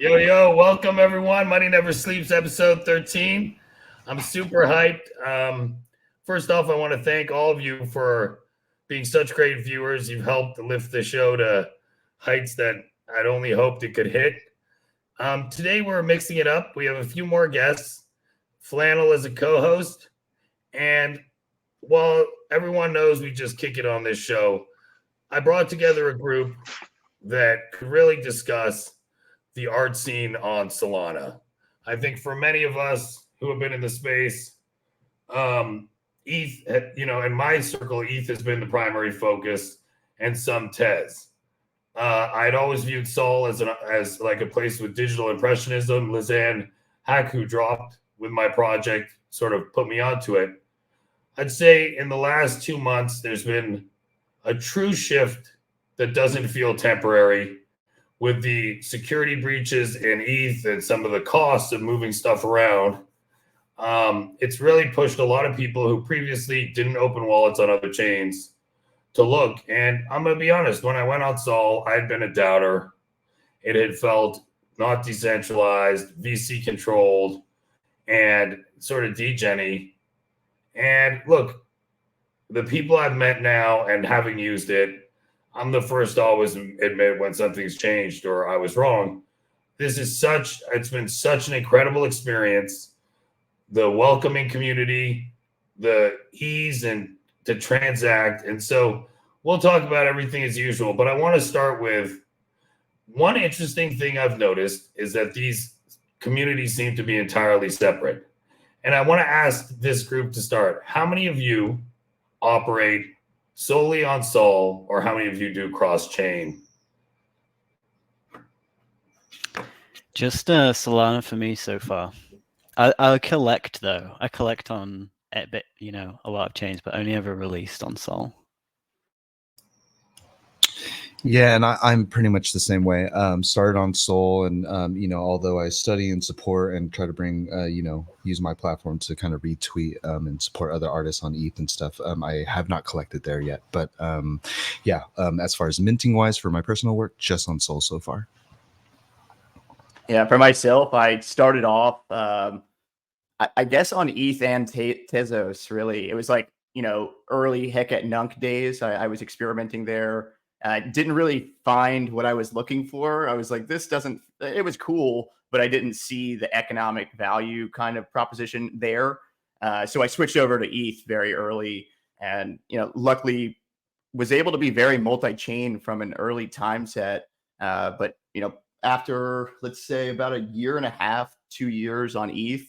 Yo, welcome everyone. Money Never Sleeps, episode 13. I'm super hyped. First off, I want to thank all of you for being such great viewers. You've helped lift the show to heights that I'd only hoped it could hit. Today, we're mixing it up. We have a few more guests. Flannel is a co host. And while everyone knows we just kick it on this show, I brought together a group that could really discuss the art scene on Solana. I think for many of us who have been in the space, ETH, in my circle, ETH has been the primary focus, and some Tez. I'd always viewed Sol as like a place with digital impressionism. Zen0, who dropped with my project, sort of put me onto it. I'd say in the last 2 months, there's been a true shift that doesn't feel temporary. With the security breaches in ETH and some of the costs of moving stuff around, it's really pushed a lot of people who previously didn't open wallets on other chains to look. And I'm going to be honest, when I went on Sol, I'd been a doubter. It had felt not decentralized, VC controlled, and sort of degen-y. And look, the people I've met now and having used it, I'm the first to always admit when something's changed or I was wrong. It's been such an incredible experience. The welcoming community, the ease and to transact. And so we'll talk about everything as usual, but I want to start with one interesting thing I've noticed is that these communities seem to be entirely separate. And I want to ask this group to start. How many of you operate solely on Sol, or how many of you do cross-chain? Just Solana for me so far. I collect though. I collect on a lot of chains, but only ever released on Sol. Yeah, and I'm pretty much the same way. Started on Sol, and although I study and support and try to bring, use my platform to kind of retweet and support other artists on ETH and stuff. I have not collected there yet, but as far as minting wise for my personal work, just on Sol so far. Yeah, for myself, I started off, I guess on ETH and Tezos. Really, it was like early Heck at Nunk days. I was experimenting there. I didn't really find what I was looking for. I was like, it was cool, but I didn't see the economic value kind of proposition there. So I switched over to ETH very early and, luckily was able to be very multi-chain from an early time set. But, after, let's say about a year and a half, 2 years on ETH,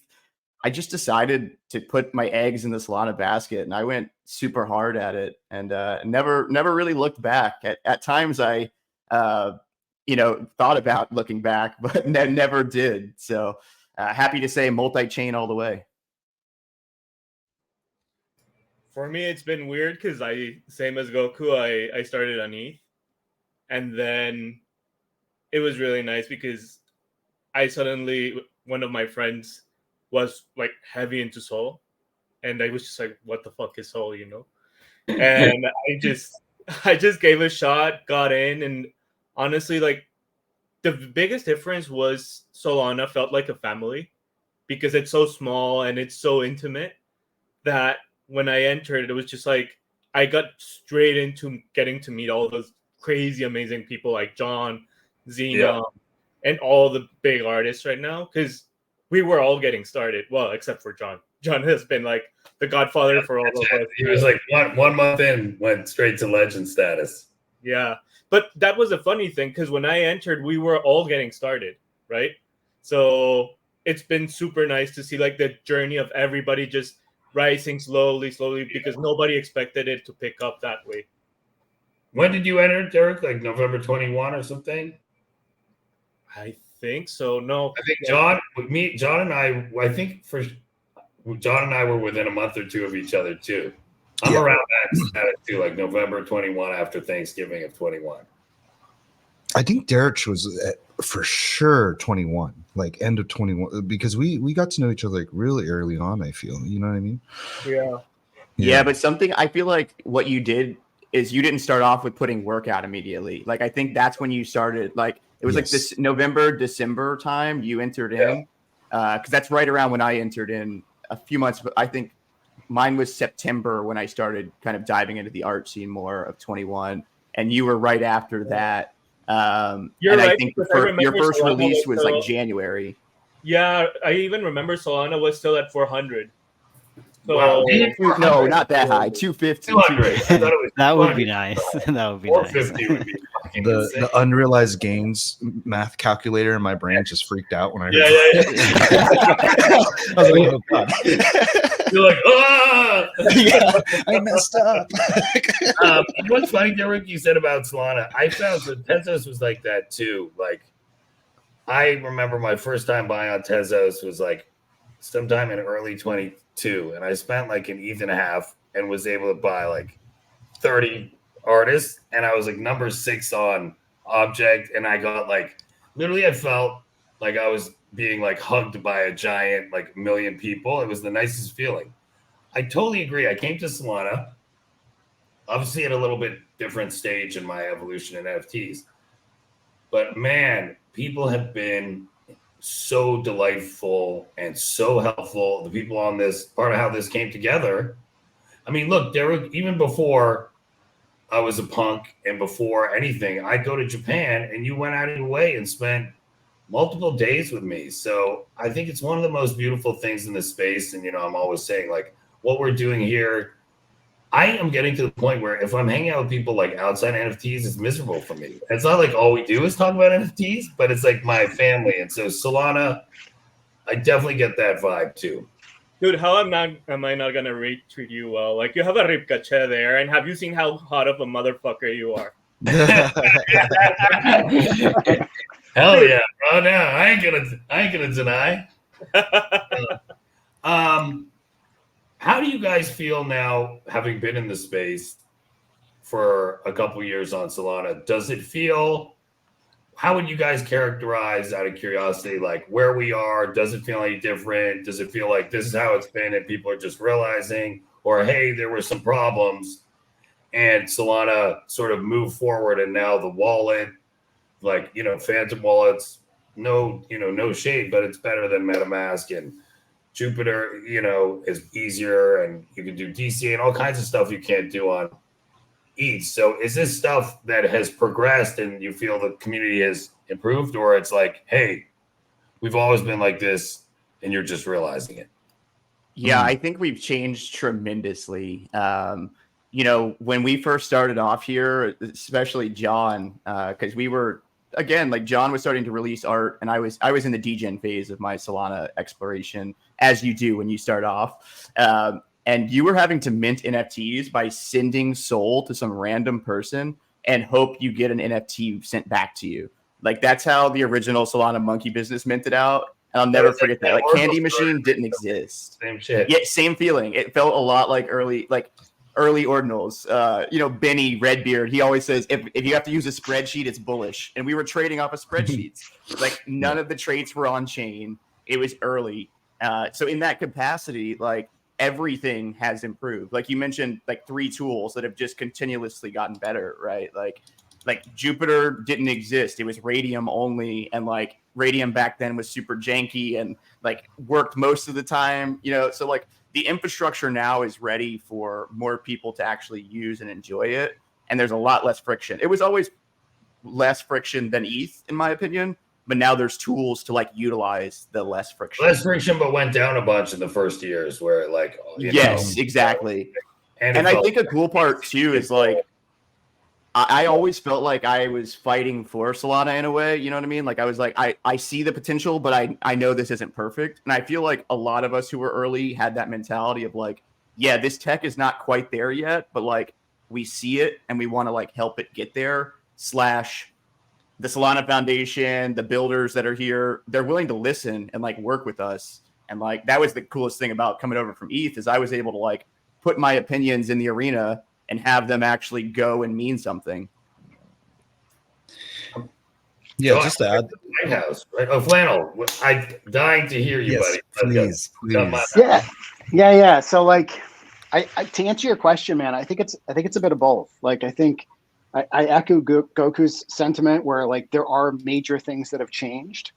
I just decided to put my eggs in the Solana basket, and I went super hard at it, and never really looked back. At times, I thought about looking back, but never did. So happy to say multi-chain all the way. For me, it's been weird because same as Goku, I started on ETH, and then it was really nice because one of my friends was like heavy into Sol, and I was just like, what the fuck is Sol, and I just gave it a shot, got in, and honestly, like, the biggest difference was Solana felt like a family because it's so small and it's so intimate that when I entered, it was just like I got straight into getting to meet all those crazy amazing people like John, Zen0, and all the big artists right now, because we were all getting started. Well, except for John. John has been like the godfather for all of us. He was like 1 month in, went straight to legend status. Yeah. But that was a funny thing because when I entered, we were all getting started, right? So it's been super nice to see like the journey of everybody just rising slowly, because nobody expected it to pick up that way. When did you enter, Derek? Like November 21 or something? I think so. No, I think John and I think John and I were within a month or two of each other too. I'm around that status too, like November 21 after Thanksgiving of 21. I think Derech was for sure 21, like end of 21, because we got to know each other like really early on. I feel, you know what I mean? Yeah, but something I feel like what you did is you didn't start off with putting work out immediately. Like I think that's when you started. Like It was like this November, December time you entered in, because that's right around when I entered in a few months. But I think mine was September when I started kind of diving into the art scene more of 21, and you were right after that. You're and right, I think your first release was like January. Yeah, I even remember Solana was still at 400. So Wow. No, not that high. 250. 200. I thought it was That would be 200. nice. That would be 450 nice. would be fucking The insane. the unrealized gains math calculator in my brain just freaked out when I heard. Yeah. I was like, oh god. You're like, ah! Yeah, I messed up. What's funny, Derek, you said about Solana, I found that Tezos was like that too. Like, I remember my first time buying on Tezos was like sometime in early 22, and I spent like an ETH and a half and was able to buy like 30 artists, and I was like number 6 on Object, and I got like literally I felt like I was being like hugged by a giant like million people. It was the nicest feeling. I totally agree. I came to Solana obviously at a little bit different stage in my evolution in NFTs, but man, people have been so delightful and so helpful. The people on this part of how this came together. I mean, look, Derek, even before I was a punk and before anything, I'd go to Japan and you went out of your way and spent multiple days with me. So I think it's one of the most beautiful things in this space. And, I'm always saying like what we're doing here, I am getting to the point where if I'm hanging out with people like outside NFTs, it's miserable for me. It's not like all we do is talk about NFTs, but it's like my family. And so Solana, I definitely get that vibe too. Dude, how am I not gonna treat you well? Like, you have a ripcache there, and have you seen how hot of a motherfucker you are? Hell yeah, bro! No, I ain't gonna deny. How do you guys feel now, having been in the space for a couple years on Solana? Does it feel? How would you guys characterize, out of curiosity, like where we are? Does it feel any different? Does it feel like this is how it's been and people are just realizing, or hey, there were some problems and Solana sort of moved forward and now the wallet, like, Phantom wallets, no shade, but it's better than MetaMask, and Jupiter, is easier, and you can do DCA and all kinds of stuff you can't do on ETH. So is this stuff that has progressed and you feel the community has improved, or it's like, hey, we've always been like this and you're just realizing it? Yeah, I think we've changed tremendously. When we first started off here, especially John, because we were, again, like John was starting to release art, and I was in the degen phase of my Solana exploration, as you do when you start off. And you were having to mint NFTs by sending Sol to some random person and hope you get an NFT sent back to you. Like, that's how the original Solana monkey business minted out. And I'll never forget that. Like, Candy Machine didn't exist. Same shit. Yeah, same feeling. It felt a lot like early ordinals. Benny Redbeard, he always says, if you have to use a spreadsheet, it's bullish. And we were trading off of spreadsheets. Like, none of the traits were on chain. It was early. So in that capacity, like, everything has improved. Like you mentioned, like 3 tools that have just continuously gotten better, right? Like Jupiter didn't exist. It was Radium only. And like Radium back then was super janky and like worked most of the time, so like the infrastructure now is ready for more people to actually use and enjoy it. And there's a lot less friction. It was always less friction than ETH, in my opinion. But now there's tools to like utilize the less friction. Less friction, but went down a bunch in the first years where like, yes, exactly. And I think a cool part too is like, I always felt like I was fighting for Solana in a way, you know what I mean? Like I was like, I see the potential, but I know this isn't perfect. And I feel like a lot of us who were early had that mentality of like, yeah, this tech is not quite there yet, but like we see it and we want to like help it get there. / the Solana Foundation, the builders that are here, they're willing to listen and like work with us. And like that was the coolest thing about coming over from ETH is I was able to like put my opinions in the arena and have them actually go and mean something. Yeah, just to add. White House, right? Oh, Flannel, I'm dying to hear you, Yes, buddy. please. Yeah. So like, I to answer your question, man, I think it's a bit of both. Like, I think I echo Goku's sentiment where like there are major things that have changed.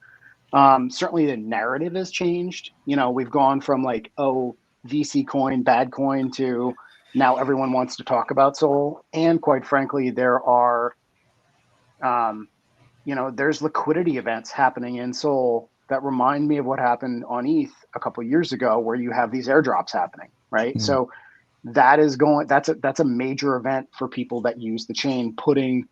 Certainly the narrative has changed. You know, we've gone from like, oh, VC coin, bad coin, to now everyone wants to talk about Sol. And quite frankly, there are, you know, there's liquidity events happening in Sol that remind me of what happened on ETH a couple of years ago, where you have these airdrops happening, right? So that's a major event for people that use the chain, putting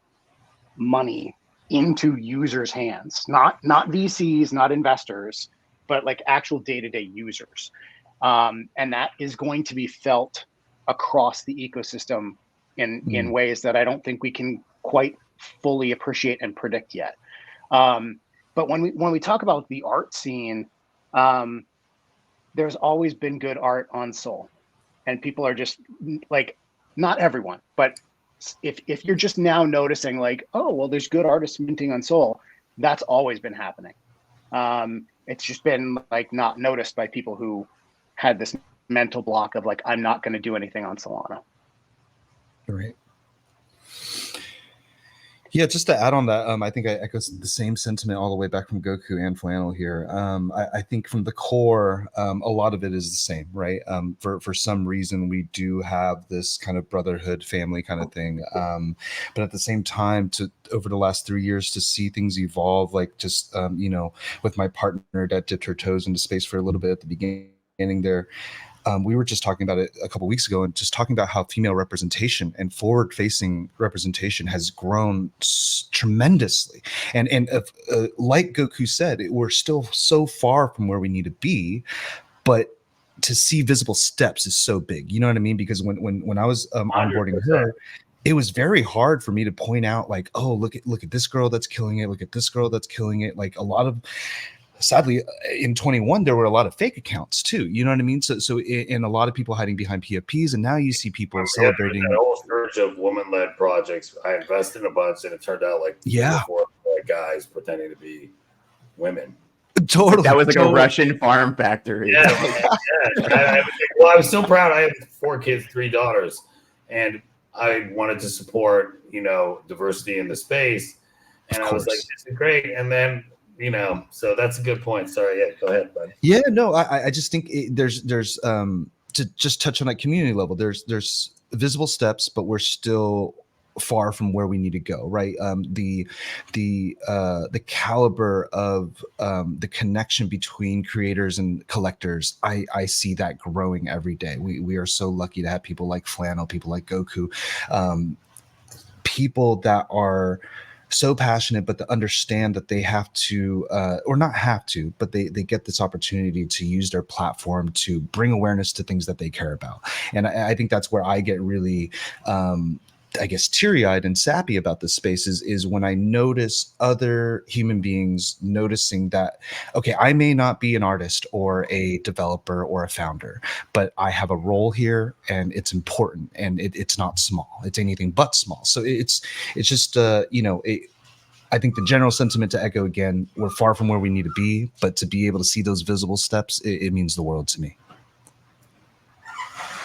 money into users' hands, not VCs, not investors, but like actual day-to-day users. And that is going to be felt across the ecosystem in ways that I don't think we can quite fully appreciate and predict yet. But when we talk about the art scene, there's always been good art on Sol, and people are just like, not everyone, but if you're just now noticing like, oh, well, there's good artists minting on Sol, that's always been happening. It's just been like not noticed by people who had this mental block of like, I'm not going to do anything on Solana. Right. Yeah, just to add on that, I think I echo the same sentiment all the way back from Goku and Flannel here. I think from the core, a lot of it is the same, right? For some reason, we do have this kind of brotherhood, family kind of thing. But at the same time, over the last 3 years, to see things evolve, like just, you know, with my partner that dipped her toes into space for a little bit at the beginning there. We were just talking about it a couple of weeks ago, and just talking about how female representation and forward-facing representation has grown tremendously. And like Goku said, we're still so far from where we need to be, but to see visible steps is so big. You know what I mean? Because when I was onboarding her, it was very hard for me to point out like, oh, look at this girl that's killing it. Look at this girl that's killing it. Like a lot of. Sadly, in 21, there were a lot of fake accounts too. You know what I mean? So, and a lot of people hiding behind PFPs, and now you see people celebrating. That whole surge of woman-led projects. I invested in a bunch, and it turned out like 3 or 4 guys pretending to be women. Totally, that was like a Russian farm factory. Yeah, I was so proud. I have 4 kids, 3 daughters, and I wanted to support, you know, diversity in the space. And I was like, this is great. And then, you know, so that's a good point. Sorry, yeah, go ahead, bud. Yeah, no, I just think there's to just touch on that community level. There's visible steps, but we're still far from where we need to go, right? The caliber of the connection between creators and collectors, I see that growing every day. We are so lucky to have people like Flannel, people like Goku, people that are so passionate, but to understand that they have to, or not have to, but they get this opportunity to use their platform to bring awareness to things that they care about. And I think that's where I get really, I guess, teary-eyed and sappy about this space is when I notice other human beings noticing that, okay, I may not be an artist or a developer or a founder, but I have a role here and it's important, and it's not small. It's anything but small. So it's just, you know, I think the general sentiment, to echo again, we're far from where we need to be, but to be able to see those visible steps, it means the world to me.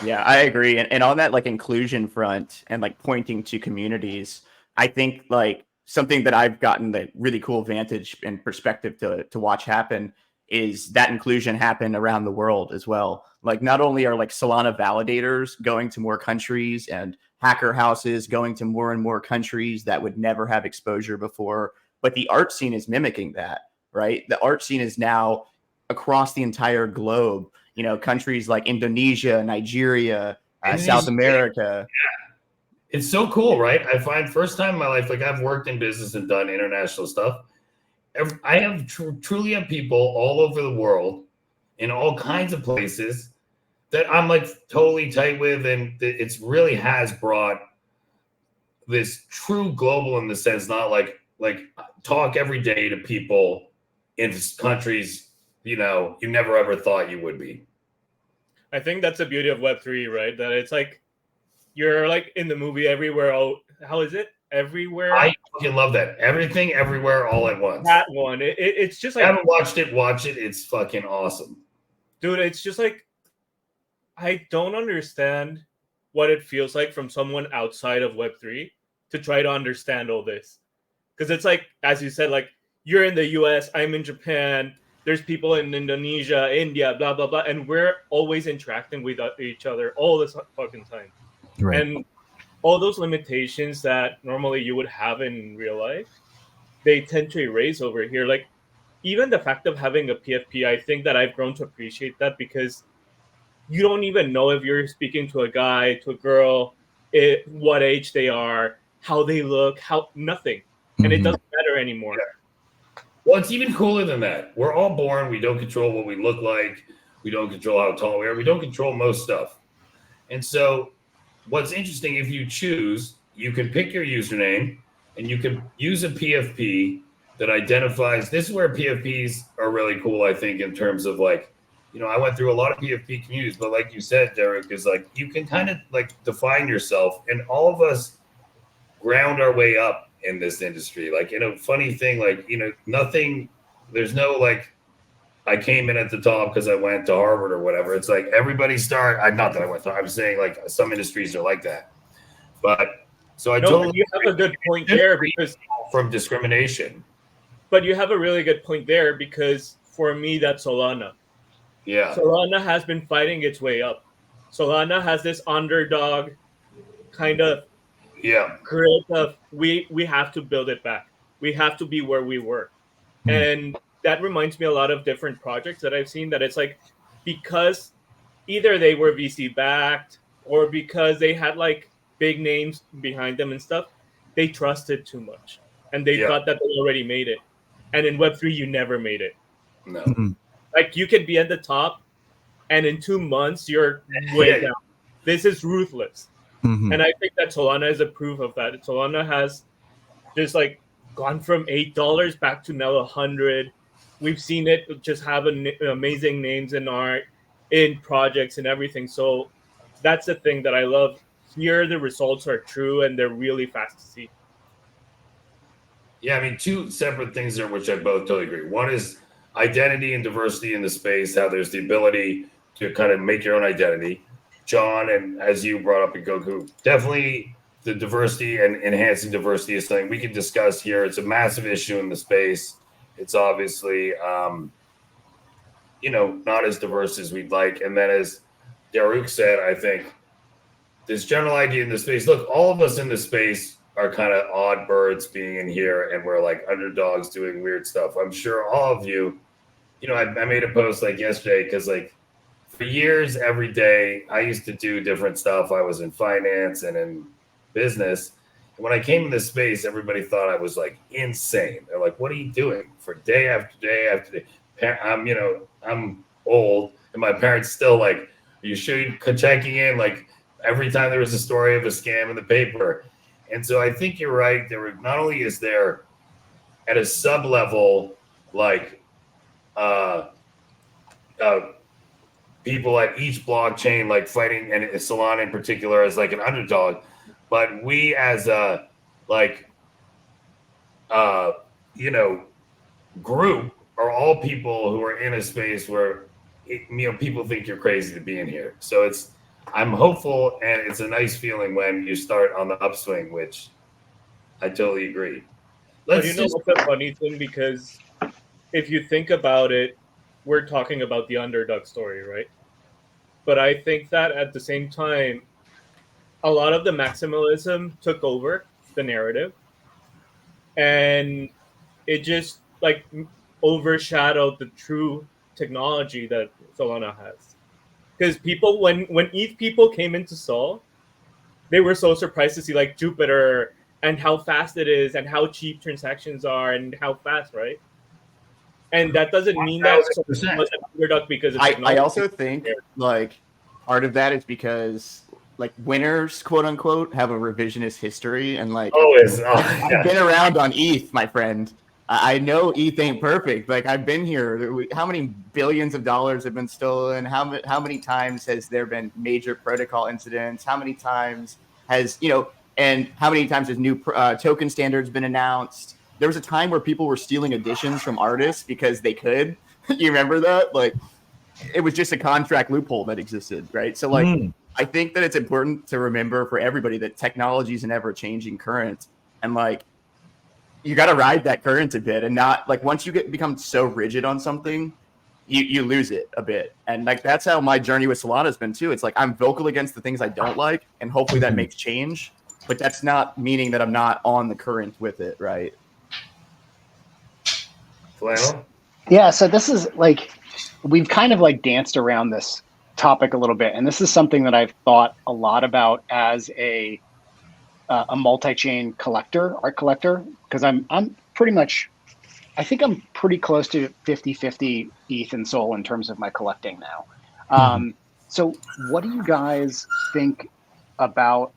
Yeah, I agree. And on that like inclusion front and like pointing to communities, I think like something that I've gotten the really cool vantage and perspective to watch happen is that inclusion happen around the world as well. Like not only are like Solana validators going to more countries and hacker houses going to more and more countries that would never have exposure before, but the art scene is mimicking that, right? The art scene is now across the entire globe. You know, countries like Indonesia, Nigeria, South America. Yeah. It's so cool, right? I find first time in my life, like I've worked in business and done international stuff. I have truly have people all over the world in all kinds of places that I'm like totally tight with. And it's really has brought this true global in the sense, not like talk every day to people in countries, you know, you never ever thought you would be. I think that's the beauty of Web3, right? That it's like you're like in the movie everywhere. Oh, how is it? Everywhere. I fucking love that. Everything, everywhere, all at once. That one. It's just like, I haven't watched it. Watch it. It's fucking awesome, dude. It's just like I don't understand what it feels like from someone outside of Web3 to try to understand all this. Because it's like, as you said, like you're in the US, I'm in Japan, there's people in Indonesia, India, blah, blah, blah. And we're always interacting with each other all the fucking time. Right. And all those limitations that normally you would have in real life, they tend to erase over here. Like even the fact of having a PFP, I think that I've grown to appreciate that, because you don't even know if you're speaking to a guy, to a girl, what age they are, how they look, nothing. And it doesn't matter anymore. Yeah. Well, it's even cooler than that. We're all born. We don't control what we look like. We don't control how tall we are. We don't control most stuff. And so what's interesting, if you choose, you can pick your username and you can use a PFP that identifies. This is where PFPs are really cool, I think, in terms of like, you know, I went through a lot of PFP communities, but like you said, Derek, is like you can kind of like define yourself, and all of us ground our way up in this industry. Like, you know, funny thing, like, you know, nothing, there's no like, I came in at the top because I went to Harvard or whatever. It's like everybody not that I went to, I'm saying like some industries are like that. But so I totally, you have a good point there, because from discrimination. But you have a really good point there, because for me, that's Solana. Yeah. Solana has been fighting its way up. Solana has this underdog kind of grit of we have to build it back. We have to be where we were. And that reminds me a lot of different projects that I've seen, that it's like, because either they were VC backed or because they had like big names behind them and stuff, they trusted too much and they thought that they already made it. And in Web3, you never made it. No. Like you could be at the top and in 2 months you're way down. This is ruthless. And I think that Solana is a proof of that. Solana has just like gone from $8 back to now $100. We've seen it just have amazing names in art, in projects and everything. So that's the thing that I love. Here the results are true and they're really fast to see. Yeah, I mean, two separate things there, which I both totally agree. One is identity and diversity in the space, how there's the ability to kind of make your own identity. John, and as you brought up in Goku, definitely the diversity and enhancing diversity is something we can discuss here. It's a massive issue in the space. It's obviously, you know, not as diverse as we'd like. And then as Derech said, I think this general idea in the space, look, all of us in the space are kind of odd birds being in here, and we're like underdogs doing weird stuff. I'm sure all of you, you know, I made a post like yesterday because like for years, every day, I used to do different stuff. I was in finance and in business. And when I came in this space, everybody thought I was like insane. They're like, what are you doing for day after day after day? I'm old, and my parents still like, are you sure you're checking in? Like every time there was a story of a scam in the paper. And so I think you're right. There were, not only is there at a sub level, like people at each blockchain, like fighting, and Solana in particular as like an underdog, but we as a you know, group are all people who are in a space where people think you're crazy to be in here. So I'm hopeful, and it's a nice feeling when you start on the upswing, which I totally agree. But you know what's the funny thing? Because if you think about it, we're talking about the underdog story, right? But I think that at the same time, a lot of the maximalism took over the narrative, and it just like overshadowed the true technology that Solana has. Because people, when ETH people came into Sol, they were so surprised to see like Jupiter and how fast it is and how cheap transactions are and how fast, right? And that doesn't mean that it's an underdog because of technology. I also think like part of that is because like winners, quote unquote, have a revisionist history, and like I've been around on ETH, my friend. I know ETH ain't perfect. Like I've been here. How many billions of dollars have been stolen? How many times has there been major protocol incidents? How many times has, and how many times has new token standards been announced? There was a time where people were stealing editions from artists because they could. You remember that? Like it was just a contract loophole that existed, right? So like I think that it's important to remember for everybody that technology is an ever-changing current, and like you got to ride that current a bit, and not like once you become so rigid on something, you lose it a bit. And like that's how my journey with Solana has been too. It's like I'm vocal against the things I don't like, and hopefully that makes change. But that's not meaning that I'm not on the current with it, right? Flannel? Yeah, so this is like we've kind of like danced around this topic a little bit, and this is something that I've thought a lot about as a multi-chain collector, art collector, because I'm pretty much, I think I'm pretty close to 50-50 ETH and Sol in terms of my collecting now. So what do you guys think about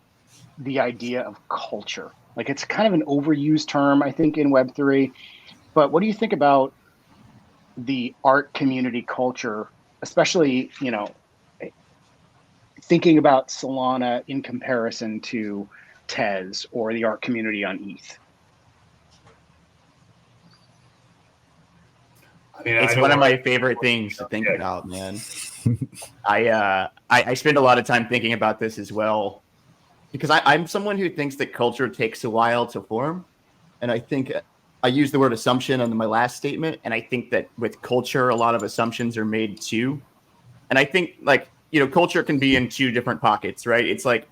the idea of culture? Like it's kind of an overused term, I think, in Web3, but what do you think about the art community culture, especially, you know, thinking about Solana in comparison to Tez or the art community on ETH? I mean, It's one of my favorite things to think about, man. I spend a lot of time thinking about this as well, because I'm someone who thinks that culture takes a while to form. And I think I used the word assumption on my last statement. And I think that with culture, a lot of assumptions are made too. And I think like, you know, culture can be in two different pockets, right? It's like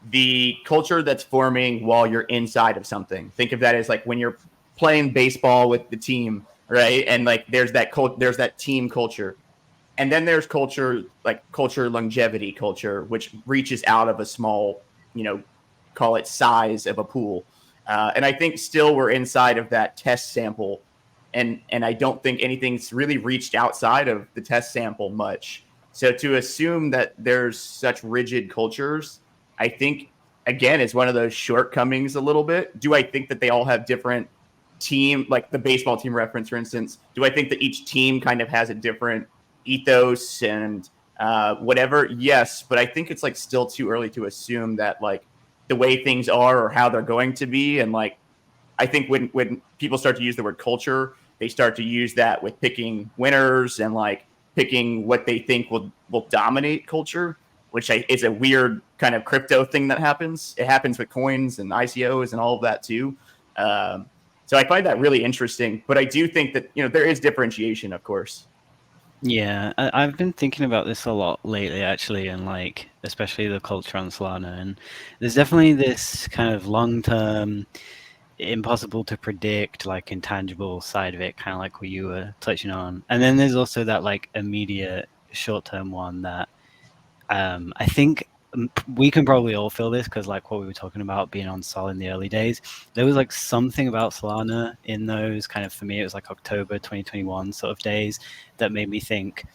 the culture that's forming while you're inside of something. Think of that as like when you're playing baseball with the team, right? And like there's that team culture. And then there's culture, like culture longevity culture, which reaches out of a small, you know, call it size of a pool. And I think still we're inside of that test sample. And I don't think anything's really reached outside of the test sample much. So to assume that there's such rigid cultures, I think, again, is one of those shortcomings a little bit. Do I think that they all have different team, like the baseball team reference, for instance? Do I think that each team kind of has a different ethos and whatever? Yes, but I think it's like still too early to assume that like the way things are or how they're going to be. And like, I think when people start to use the word culture, they start to use that with picking winners and like picking what they think will dominate culture, which is a weird kind of crypto thing that happens. It happens with coins and ICOs and all of that too. So I find that really interesting, but I do think that, you know, there is differentiation, of course. Yeah, I've been thinking about this a lot lately, actually, and like especially the culture on Solana. And there's definitely this kind of long-term, impossible to predict, like intangible side of it, kind of like what you were touching on. And then there's also that like immediate short-term one that I think we can probably all feel this because like what we were talking about being on Sol in the early days, there was like something about Solana in those kind of, for me, it was like October 2021 sort of days that made me think,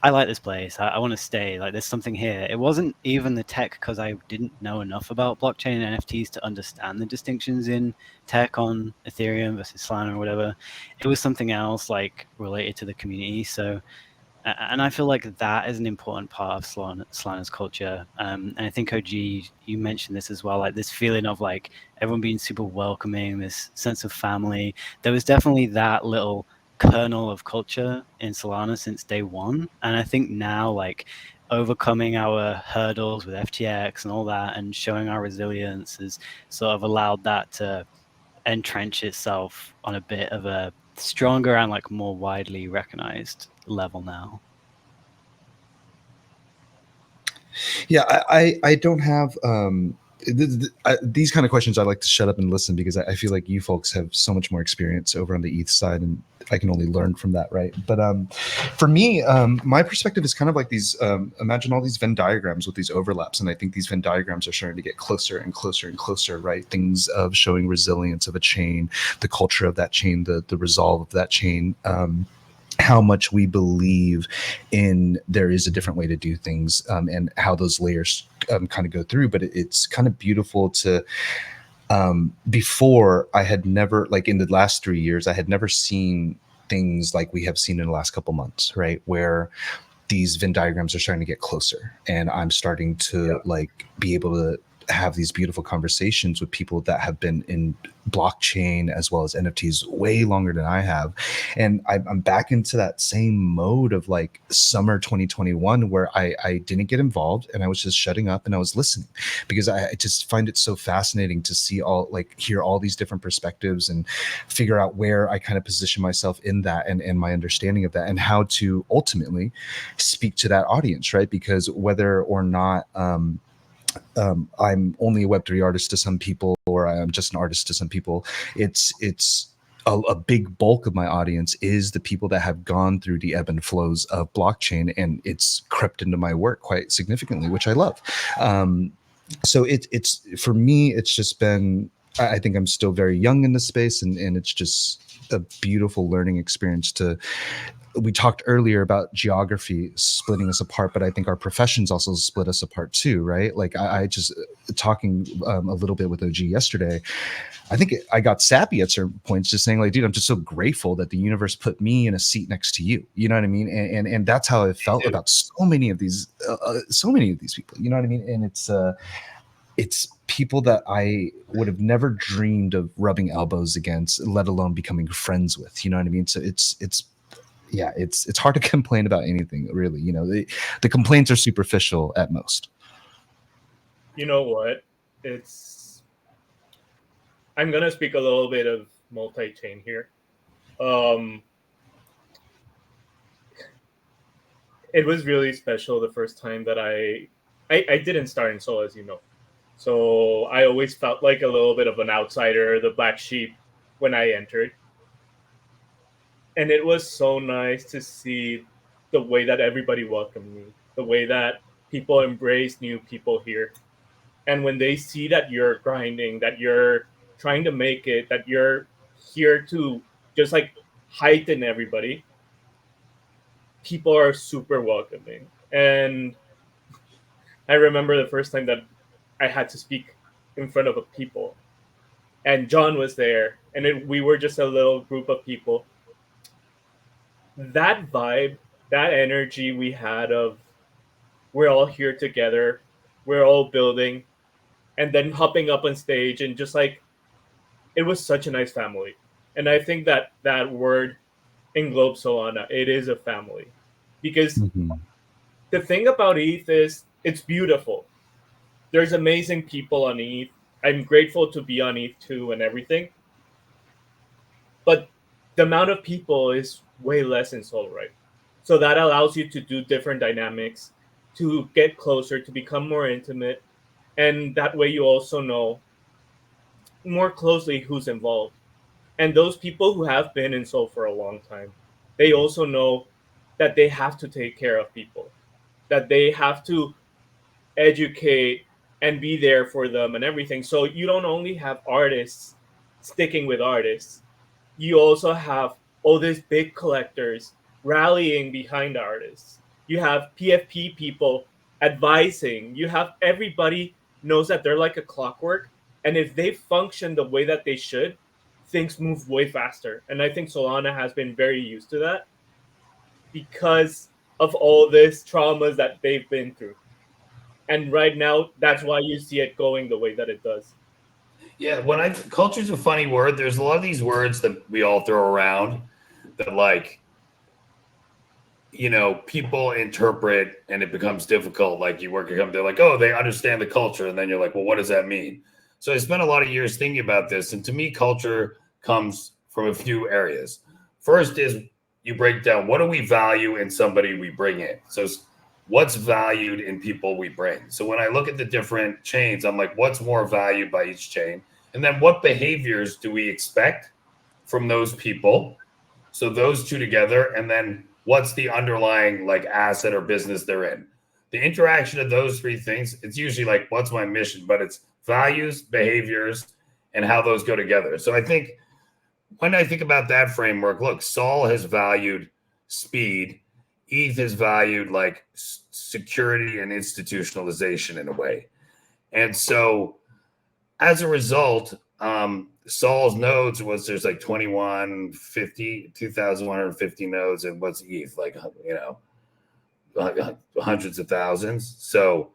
I like this place. I want to stay. Like, there's something here. It wasn't even the tech because I didn't know enough about blockchain and NFTs to understand the distinctions in tech on Ethereum versus Solana or whatever. It was something else, like related to the community. So, and I feel like that is an important part of Solana's culture. And I think, OG, you mentioned this as well, like this feeling of like everyone being super welcoming, this sense of family. There was definitely that little kernel of culture in Solana since day one. And I think now, like, overcoming our hurdles with FTX and all that and showing our resilience has sort of allowed that to entrench itself on a bit of a stronger and like more widely recognized level now. Yeah, I don't have these kind of questions. I like to shut up and listen because I feel like you folks have so much more experience over on the ETH side, and I can only learn from that, right? But for me, my perspective is kind of like these. Imagine all these Venn diagrams with these overlaps, and I think these Venn diagrams are starting to get closer and closer and closer, right? Things of showing resilience of a chain, the culture of that chain, the resolve of that chain. How much we believe in there is a different way to do things, and how those layers kind of go through. But it's kind of beautiful to, before I had never, like in the last 3 years, I had never seen things like we have seen in the last couple months, right? Where these Venn diagrams are starting to get closer and I'm starting to like be able to have these beautiful conversations with people that have been in blockchain as well as NFTs way longer than I have. And I'm back into that same mode of like summer 2021 where I didn't get involved and I was just shutting up and I was listening, because I just find it so fascinating to see hear all these different perspectives and figure out where I kind of position myself in that and my understanding of that and how to ultimately speak to that audience, right? Because whether or not I'm only a Web3 artist to some people, or I'm just an artist to some people, it's a big bulk of my audience is the people that have gone through the ebb and flows of blockchain, and it's crept into my work quite significantly, which I love. So it's for me, it's just been, I think I'm still very young in this space, and it's just a beautiful learning experience to. We talked earlier about geography splitting us apart, but I think our professions also split us apart too, right? Like I just talking a little bit with OG yesterday, I think I got sappy at certain points, just saying like, dude, I'm just so grateful that the universe put me in a seat next to you. You know what I mean? And that's how I felt about so many of these people. You know what I mean? And it's people that I would have never dreamed of rubbing elbows against, let alone becoming friends with. You know what I mean? So it's hard to complain about anything, really. You know, the complaints are superficial at most. You know what? I'm gonna speak a little bit of multi-chain here. It was really special the first time that I didn't start in Soul, as you know. So I always felt like a little bit of an outsider, the black sheep, when I entered. And it was so nice to see the way that everybody welcomed me, the way that people embrace new people here. And when they see that you're grinding, that you're trying to make it, that you're here to just like heighten everybody, people are super welcoming. And I remember the first time that I had to speak in front of a people, and John was there, and we were just a little group of people. That vibe, that energy we had of we're all here together, we're all building, and then hopping up on stage and just like it was such a nice family. And I think that that word englobes Solana. It is a family, because the thing about ETH is it's beautiful. There's amazing people on ETH. I'm grateful to be on ETH too and everything. But the amount of people is way less in Sol, right? So that allows you to do different dynamics, to get closer, to become more intimate. And that way you also know more closely who's involved. And those people who have been in Sol for a long time, they also know that they have to take care of people, that they have to educate and be there for them and everything. So you don't only have artists sticking with artists, you also have all these big collectors rallying behind artists. You have PFP people advising. You have everybody knows that they're like a clockwork. And if they function the way that they should, things move way faster. And I think Solana has been very used to that because of all this traumas that they've been through. And right now, that's why you see it going the way that it does. Yeah, culture's a funny word. There's a lot of these words that we all throw around that, like, you know, people interpret and it becomes difficult. Like you work at them, they're like, oh, they understand the culture. And then you're like, well, what does that mean? So I spent a lot of years thinking about this. And to me, culture comes from a few areas. First is you break down, what do we value in somebody we bring in? So what's valued in people we bring? So when I look at the different chains, I'm like, what's more valued by each chain? And then what behaviors do we expect from those people? So those two together, and then what's the underlying like asset or business they're in? The interaction of those three things, it's usually like, what's my mission? But it's values, behaviors, and how those go together. So I think when I think about that framework, look, Sol has valued speed. ETH has valued like security and institutionalization in a way. And so as a result, Sol's nodes there's like 2,150 nodes, and what's ETH? Like, you know, hundreds of thousands. So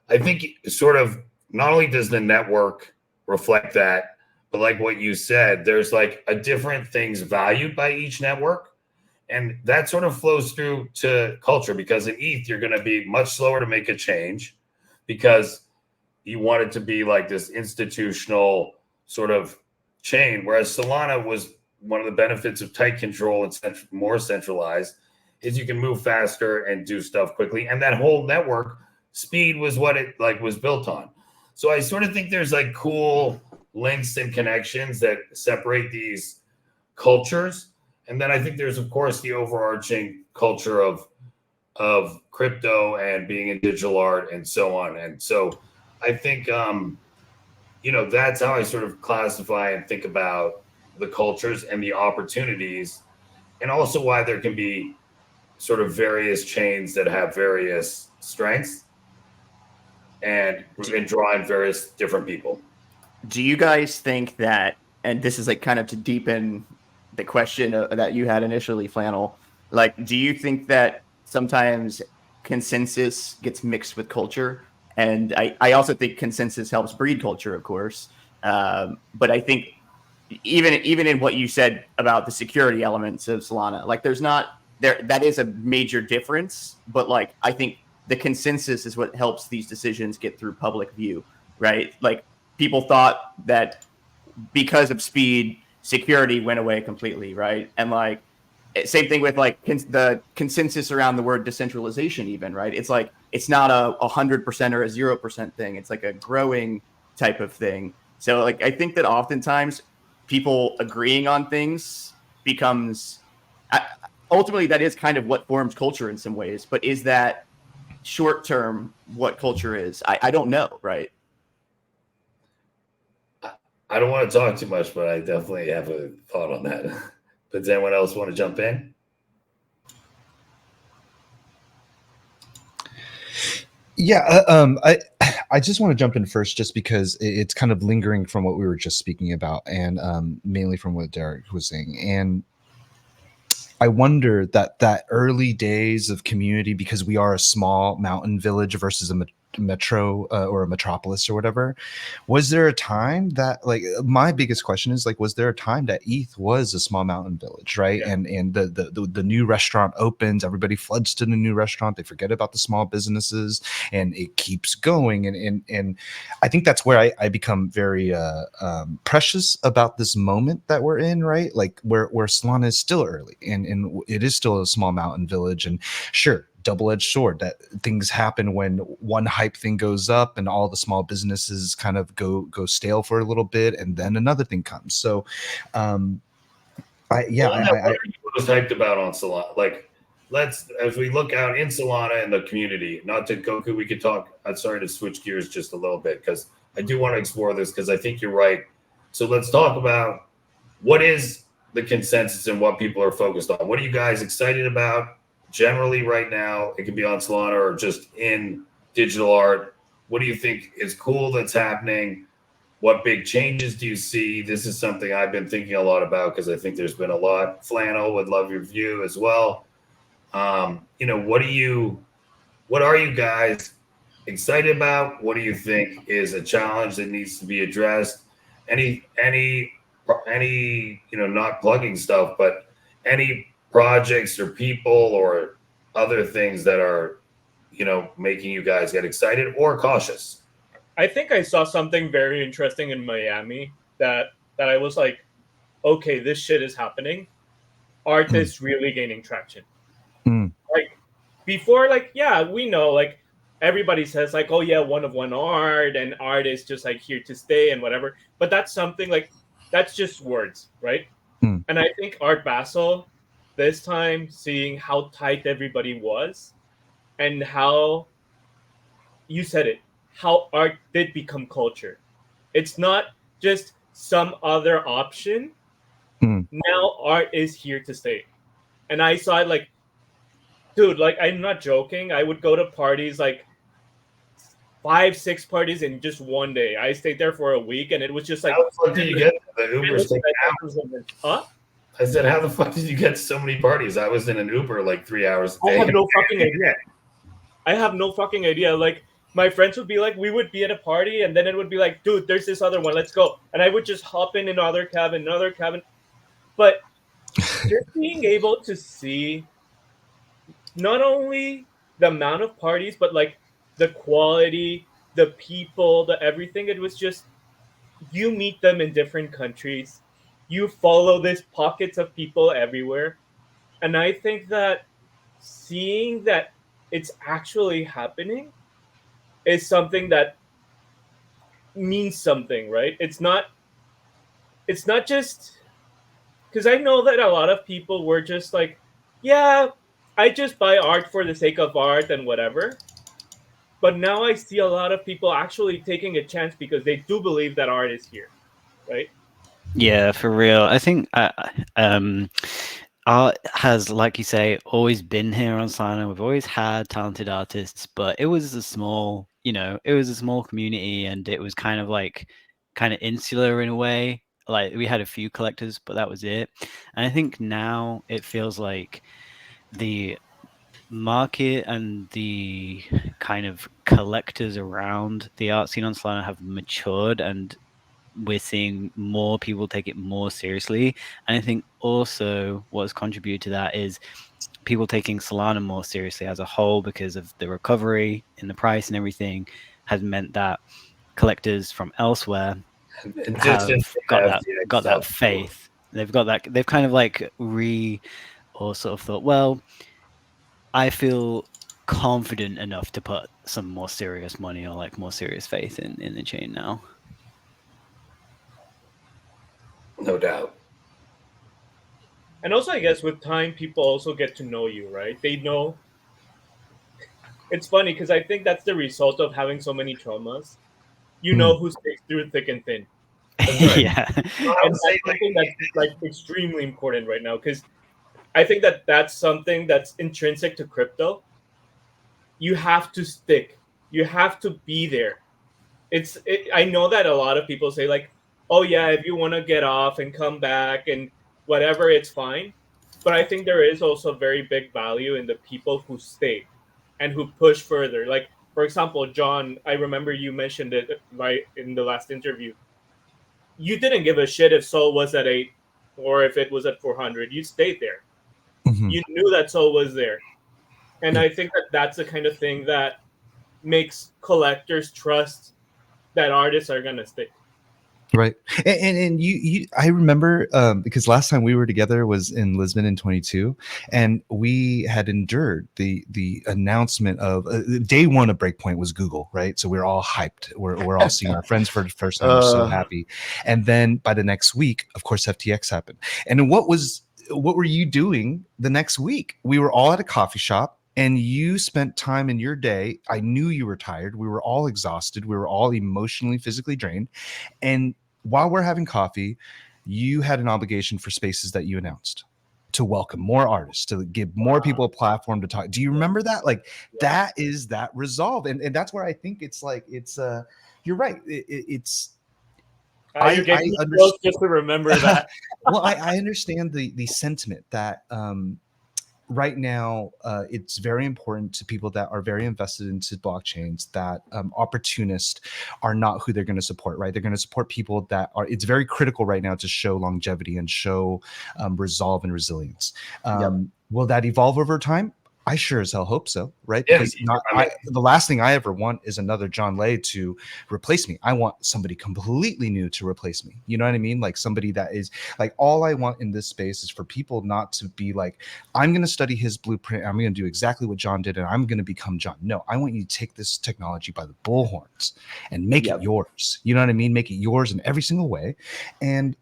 I think sort of not only does the network reflect that, but like what you said, there's like a different things valued by each network. And that sort of flows through to culture, because in ETH, you're going to be much slower to make a change because you want it to be like this institutional sort of chain. Whereas Solana was one of the benefits of tight control and more centralized is you can move faster and do stuff quickly. And that whole network speed was what it like was built on. So I sort of think there's like cool links and connections that separate these cultures. And then I think there's, of course, the overarching culture of crypto and being in digital art and so on. And so I think, that's how I sort of classify and think about the cultures and the opportunities, and also why there can be sort of various chains that have various strengths and draw in various different people. Do you guys think that, and this is like kind of to deepen the question that you had initially, Flannel, like, do you think that sometimes consensus gets mixed with culture? And I also think consensus helps breed culture, of course. But I think even in what you said about the security elements of Solana, like that is a major difference. But like, I think the consensus is what helps these decisions get through public view, right? Like, people thought that because of speed, security went away completely, right? And like, same thing with like the consensus around the word decentralization, even, right? It's like, it's not a 100% or a 0% thing. It's like a growing type of thing. So like, I think that oftentimes people agreeing on things becomes, ultimately that is kind of what forms culture in some ways, but is that short term what culture is? I don't know, right? I don't want to talk too much, but I definitely have a thought on that. But does anyone else want to jump in? Yeah, I just want to jump in first, just because it's kind of lingering from what we were just speaking about, and mainly from what Derek was saying. And I wonder that early days of community, because we are a small mountain village versus a metro or a metropolis or whatever, was there a time that, like, my biggest question is, like, was there a time that ETH was a small mountain village, right? Yeah. And the new restaurant opens, everybody floods to the new restaurant, they forget about the small businesses, and it keeps going. And I think that's where I become very precious about this moment that we're in, right? Like, where Solana is still early, and it is still a small mountain village. And sure, double-edged sword, that things happen when one hype thing goes up and all the small businesses kind of go stale for a little bit, and then another thing comes. So what are you most hyped about on Solana? Like, as we look out in Solana and the community, not to Goku, we could talk. I'm sorry to switch gears just a little bit, because I do want to explore this, because I think you're right. So let's talk about what is the consensus and what people are focused on. What are you guys excited about generally right now? It could be on Solana or just in digital art. What do you think is cool that's happening? What big changes do you see? This is something I've been thinking a lot about, because I think there's been a lot. Flannel, would love your view as well. What are you guys excited about? What do you think is a challenge that needs to be addressed? Any not plugging stuff, but any projects or people or other things that are, making you guys get excited or cautious? I think I saw something very interesting in Miami that I was like, okay, this shit is happening. Art is really gaining traction. Like, before, like, yeah, we know, like, everybody says, like, oh yeah, one of one art, and art is just like here to stay and whatever. But that's something like, that's just words, right? And I think Art Basel, this time, seeing how tight everybody was, and how, you said it, how art did become culture. It's not just some other option. Now art is here to stay. And I saw it like, dude, like, I'm not joking. I would go to parties, like 5-6 parties in just one day. I stayed there for a week, and it was just like, how the fuck did you get the Uber? Huh? I said, how the fuck did you get so many parties? I was in an Uber like 3 hours a day. I have no fucking idea. Like, my friends would be like, we would be at a party, and then it would be like, dude, there's this other one, let's go. And I would just hop in another cabin. But just being able to see not only the amount of parties, but like the quality, the people, the everything. It was just, you meet them in different countries. You follow these pockets of people everywhere. And I think that seeing that it's actually happening is something that means something, right? It's not just because I know that a lot of people were just like, yeah, I just buy art for the sake of art and whatever. But now I see a lot of people actually taking a chance because they do believe that art is here, right? Yeah, for real. I think art has, like you say, always been here on Slano. We've always had talented artists, but it was a small, it was a small community, and it was kind of insular in a way. Like, we had a few collectors, but that was it. And I think now it feels like the market and the kind of collectors around the art scene on Solana have matured, and we're seeing more people take it more seriously. And I think also what's contributed to that is people taking Solana more seriously as a whole, because of the recovery in the price and everything has meant that collectors from elsewhere have got that faith. They've got that. They've kind of like or sort of thought, well, I feel confident enough to put some more serious money or like more serious faith in the chain now. No doubt. And also, I guess with time, people also get to know you, right? They know. It's funny because I think that's the result of having so many traumas. You know who stays through thick and thin. Right. Yeah. And that's something that's like extremely important right now, because I think that that's something that's intrinsic to crypto. You have to stick. You have to be there. I know that a lot of people say like, oh yeah, if you want to get off and come back and whatever, it's fine. But I think there is also very big value in the people who stay and who push further. Like, for example, John, I remember you mentioned it right in the last interview. You didn't give a shit if Sol was at 8 or if it was at 400. You stayed there. Mhm. You knew that Sol was there. And I think that that's the kind of thing that makes collectors trust that artists are going to stick. Right. And you I remember because last time we were together was in Lisbon in 22, and we had endured the announcement of day one of Breakpoint was Google, right? So we're all hyped. We're all seeing our friends for the first time. We're so happy. And then by the next week, of course, FTX happened. And what were you doing the next week? We were all at a coffee shop, and you spent time in your day. I knew you were tired. We were all exhausted. We were all emotionally, physically drained. And while we're having coffee, you had an obligation for spaces that you announced to welcome more artists, to give more people a platform to talk. Do you remember that? Like, that is that resolve. And that's where I think it's like, you're right. It's, I understand just to remember that. Well, I understand the sentiment that, right now, it's very important to people that are very invested into blockchains that opportunists are not who they're going to support, right? They're going to support people that are, it's very critical right now to show longevity and show resolve and resilience. Will that evolve over time? I sure as hell hope so, right? Yeah, Because the last thing I ever want is another John Lay to replace me. I want somebody completely new to replace me. You know what I mean? Like somebody that is like, all I want in this space is for people not to be like, I'm going to study his blueprint. I'm going to do exactly what John did, and I'm going to become John. No, I want you to take this technology by the bullhorns and make it yours. You know what I mean? Make it yours in every single way. And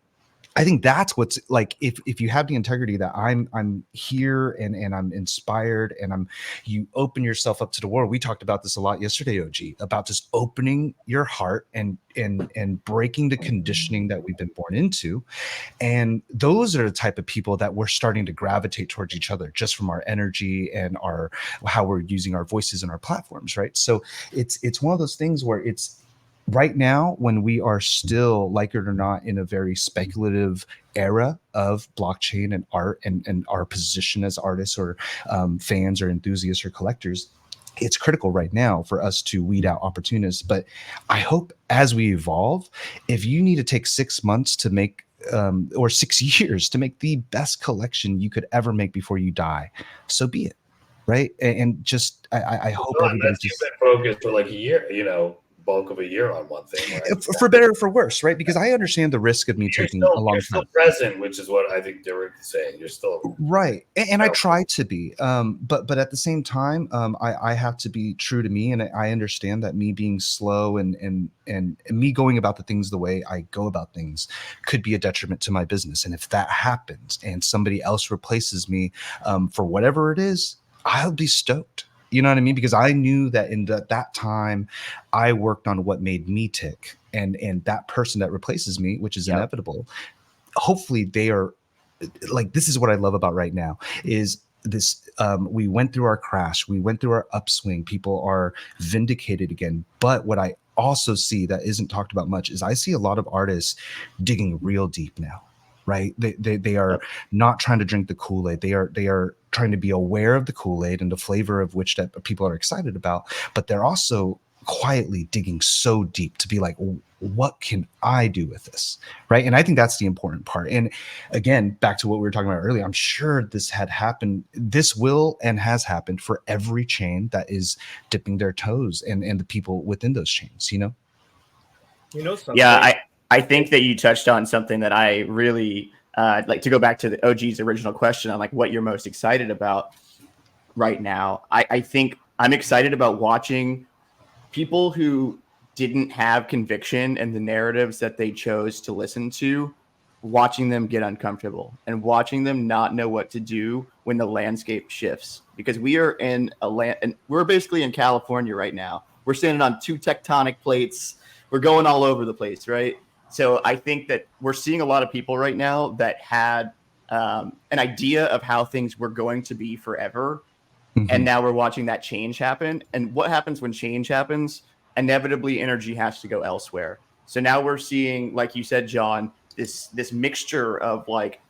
I think that's what's like, if you have the integrity that I'm here and I'm inspired and you open yourself up to the world. We talked about this a lot yesterday, OG, about just opening your heart and breaking the conditioning that we've been born into. And those are the type of people that we're starting to gravitate towards each other just from our energy and how we're using our voices and our platforms, right? So it's one of those things where it's, right now, when we are still, like it or not, in a very speculative era of blockchain and art and our position as artists or fans or enthusiasts or collectors, it's critical right now for us to weed out opportunists. But I hope as we evolve, if you need to take 6 months to make or 6 years to make the best collection you could ever make before you die, so be it. Right. And just I hope everybody you've been focused for like a year, you know, bulk of a year on one thing, right? For better or for worse, right? Because I understand the risk of me taking a long time. Still present, which is what I think Derech is saying. You're still right, and I try to be, but at the same time, I have to be true to me, and I understand that me being slow and me going about the things the way I go about things could be a detriment to my business. And if that happens, and somebody else replaces me, for whatever it is, I'll be stoked. You know what I mean? Because I knew that in that time, I worked on what made me tick, and that person that replaces me, which is inevitable, hopefully they are like, this is what I love about right now is this. We went through our crash, we went through our upswing. People are vindicated again. But what I also see that isn't talked about much is I see a lot of artists digging real deep now. Right? They are not trying to drink the Kool-Aid. They are trying to be aware of the Kool-Aid and the flavor of which that people are excited about. But they're also quietly digging so deep to be like, what can I do with this? Right. And I think that's the important part. And again, back to what we were talking about earlier, I'm sure this had happened. This will and has happened for every chain that is dipping their toes and the people within those chains, you know? You know something? Yeah, I think that you touched on something that I really like, to go back to the OG's original question on like what you're most excited about right now. I think I'm excited about watching people who didn't have conviction in the narratives that they chose to listen to, watching them get uncomfortable and watching them not know what to do when the landscape shifts. Because we are in a land, and we're basically in California right now. We're standing on two tectonic plates. We're going all over the place, right? So I think that we're seeing a lot of people right now that had an idea of how things were going to be forever. And now we're watching that change happen. And what happens when change happens? Inevitably, energy has to go elsewhere. So now we're seeing, like you said, John, this mixture of like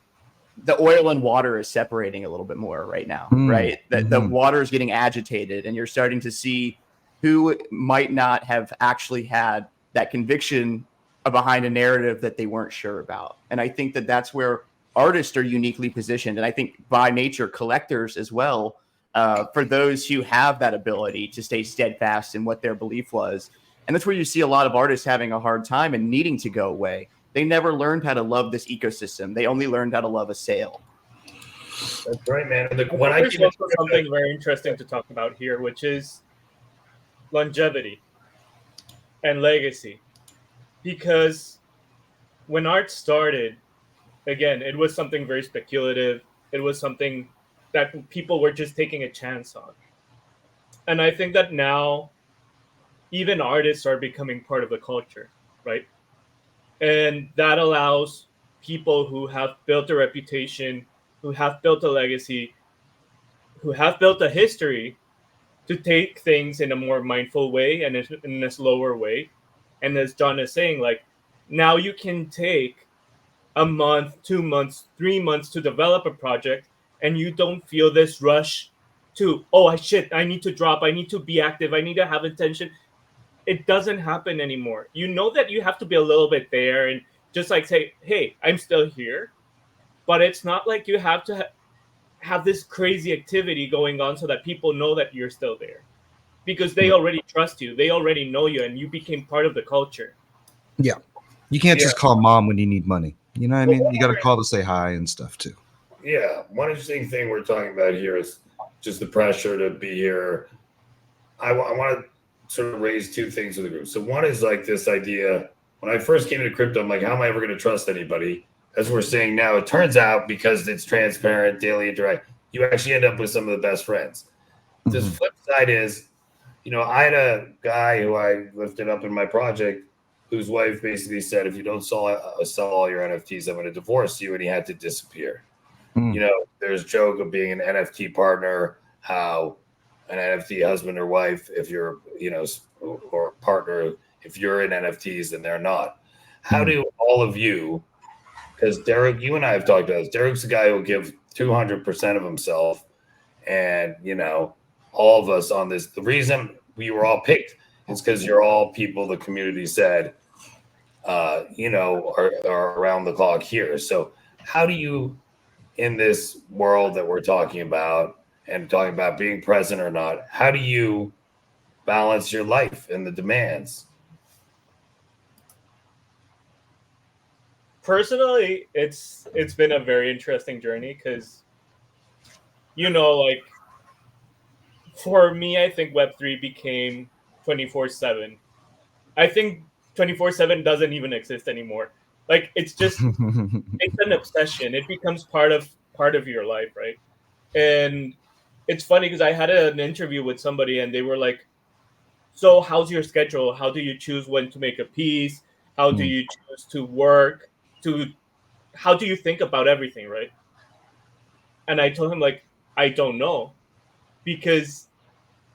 the oil and water is separating a little bit more right now, right? The water is getting agitated, and you're starting to see who might not have actually had that conviction behind a narrative that they weren't sure about. And I think that that's where artists are uniquely positioned. And I think by nature, collectors as well, for those who have that ability to stay steadfast in what their belief was. And that's where you see a lot of artists having a hard time and needing to go away. They never learned how to love this ecosystem. They only learned how to love a sale. That's right, man. There's also something very interesting to talk about here, which is longevity and legacy. Because when art started, again, it was something very speculative. It was something that people were just taking a chance on. And I think that now even artists are becoming part of the culture, right? And that allows people who have built a reputation, who have built a legacy, who have built a history to take things in a more mindful way and in a slower way. And as John is saying, like, now you can take a month, 2 months, 3 months to develop a project, and you don't feel this rush to, I need to drop, I need to be active, I need to have attention. It doesn't happen anymore. You know that you have to be a little bit there and just like say, hey, I'm still here. But it's not like you have to have this crazy activity going on so that people know that you're still there. Because they already trust you. They already know you, and you became part of the culture. Yeah. You can't just call mom when you need money. You know what I mean? You got to call to say hi and stuff too. Yeah. One interesting thing we're talking about here is just the pressure to be here. I want to sort of raise two things with the group. So one is like this idea, when I first came into crypto, I'm like, how am I ever going to trust anybody? As we're saying now, it turns out because it's transparent, daily interact, you actually end up with some of the best friends. This flip side is, you know, I had a guy who I lifted up in my project whose wife basically said, if you don't sell all your NFTs, I'm going to divorce you. And he had to disappear. You know, there's a joke of being an NFT partner, how an NFT husband or wife, if you're, you know, or partner, if you're in NFTs and they're not. How do all of you, because Derech, you and I have talked about this, Derech's the guy who will give 200% of himself and, you know, all of us on this. The reason we were all picked is because you're all people the community said, are around the clock here. So how do you, in this world that we're talking about and talking about being present or not, how do you balance your life and the demands? Personally, it's been a very interesting journey because, like, for me, I think Web3 became 24/7. I think 24/7 doesn't even exist anymore. Like, it's an obsession. It becomes part of your life, right? And it's funny because I had an interview with somebody and they were like, so how's your schedule? How do you choose when to make a piece? How do you choose to work? How do you think about everything, right? And I told him, like, I don't know, because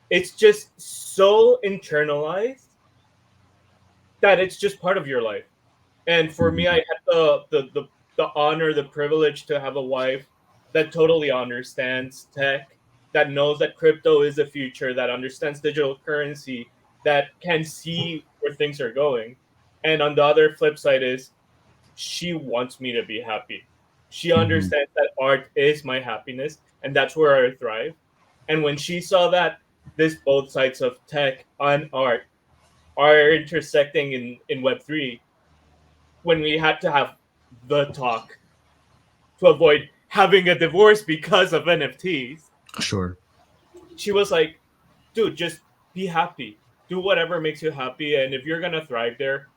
it's just so internalized that it's just part of your life. And for me, I had the honor, the privilege to have a wife that totally understands tech, that knows that crypto is the future, that understands digital currency, that can see where things are going. And on the other flip side is she wants me to be happy. She understands that art is my happiness, and that's where I thrive. And when she saw that this both sides of tech and art are intersecting in Web3, when we had to have the talk to avoid having a divorce because of NFTs, Sure. she was like, dude, just be happy. Do whatever makes you happy. And if you're going to thrive there,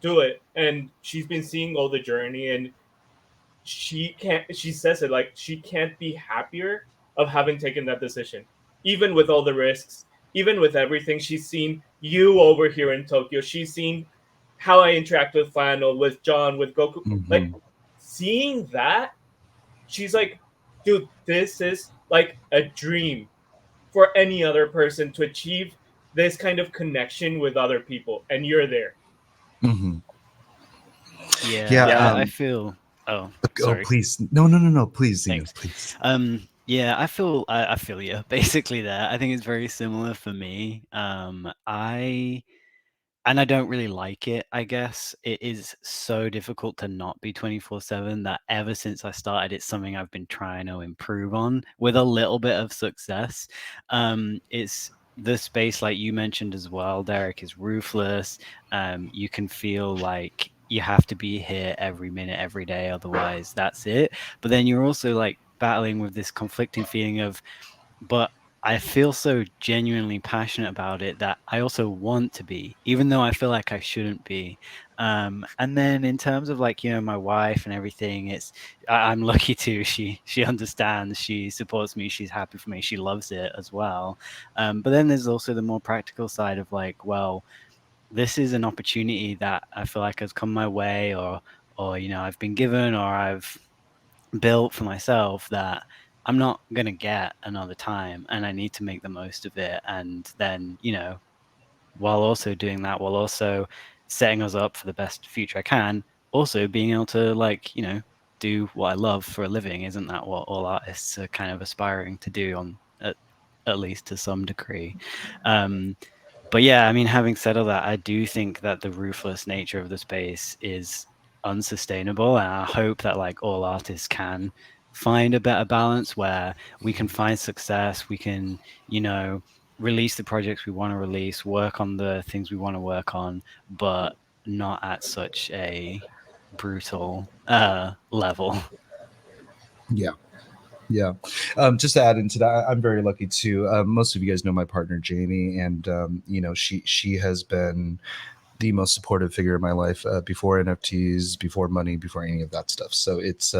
do it. And she's been seeing all the journey, and she says it like she can't be happier of having taken that decision, even with all the risks, even with everything. She's seen you over here in Tokyo. She's seen how I interact with Flannel, with John, with Goku. Like, seeing that, she's like, dude, this is like a dream for any other person to achieve this kind of connection with other people, and you're there. Yeah, I feel. Oh, sorry. Please, no, please, Zen0, Thanks. please. Yeah, I feel you basically there. I think it's very similar for me. I don't really like it, I guess. It is so difficult to not be 24/7 that ever since I started, it's something I've been trying to improve on with a little bit of success. It's the space, like you mentioned as well, Derek, is ruthless. You can feel like you have to be here every minute, every day, otherwise that's it. But then you're also like battling with this conflicting feeling of, but I feel so genuinely passionate about it that I also want to be, even though I feel like I shouldn't be. And then in terms of like, my wife and everything, I'm lucky too. She understands, she supports me, she's happy for me, she loves it as well. But then there's also the more practical side of like, well, this is an opportunity that I feel like has come my way, or I've been given, or I've built for myself, that I'm not going to get another time, and I need to make the most of it. And then, while also doing that, while also setting us up for the best future I can, also being able to like, do what I love for a living. Isn't that what all artists are kind of aspiring to do at least to some degree? But yeah, I mean, having said all that, I do think that the ruthless nature of the space is unsustainable, and I hope that like all artists can find a better balance where we can find success, we can, release the projects we want to release, work on the things we want to work on, but not at such a brutal level. Yeah. Just to add into that, I'm very lucky too. Most of you guys know my partner Jamie, and she has been the most supportive figure in my life before NFTs, before money, before any of that stuff. So it's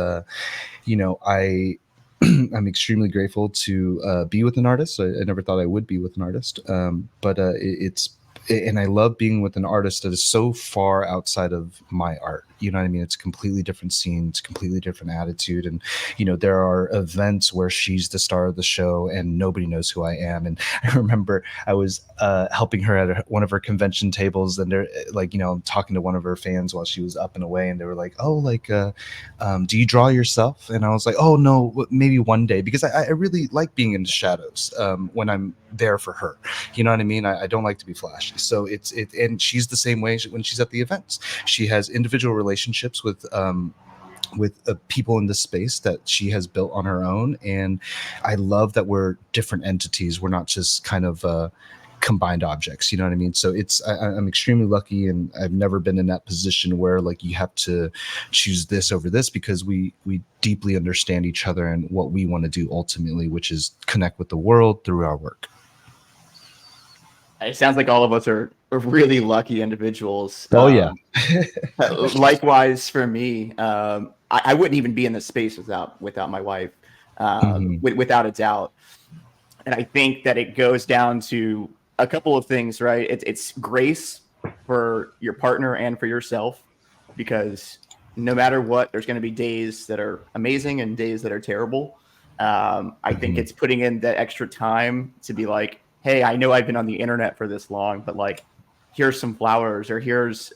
I'm extremely grateful to be with an artist. I never thought I would be with an artist, but and I love being with an artist that is so far outside of my art. You know what I mean? It's a completely different scene. It's a completely different attitude. And, you know, there are events where she's the star of the show and nobody knows who I am. And I remember I was helping her at one of her convention tables, and they're like, you know, talking to one of her fans while she was up and away. And they were like, oh, like, do you draw yourself? And I was like, oh, no, maybe one day, because I really like being in the shadows when I'm there for her. You know what I mean? I don't like to be flashy. So and she's the same way when she's at the events. She has individual relationships with people in this space that she has built on her own. And I love that we're different entities. We're not just kind of combined objects. You know what I mean? So I'm extremely lucky, and I've never been in that position where like you have to choose this over this, because we deeply understand each other and what we want to do ultimately, which is connect with the world through our work. It sounds like all of us are really lucky individuals. Oh, yeah. Likewise for me, I wouldn't even be in this space without my wife, without a doubt. And I think that it goes down to a couple of things, right? It's grace for your partner and for yourself, because no matter what, there's going to be days that are amazing and days that are terrible. I think it's putting in that extra time to be like, hey, I know I've been on the internet for this long, but like, here's some flowers, or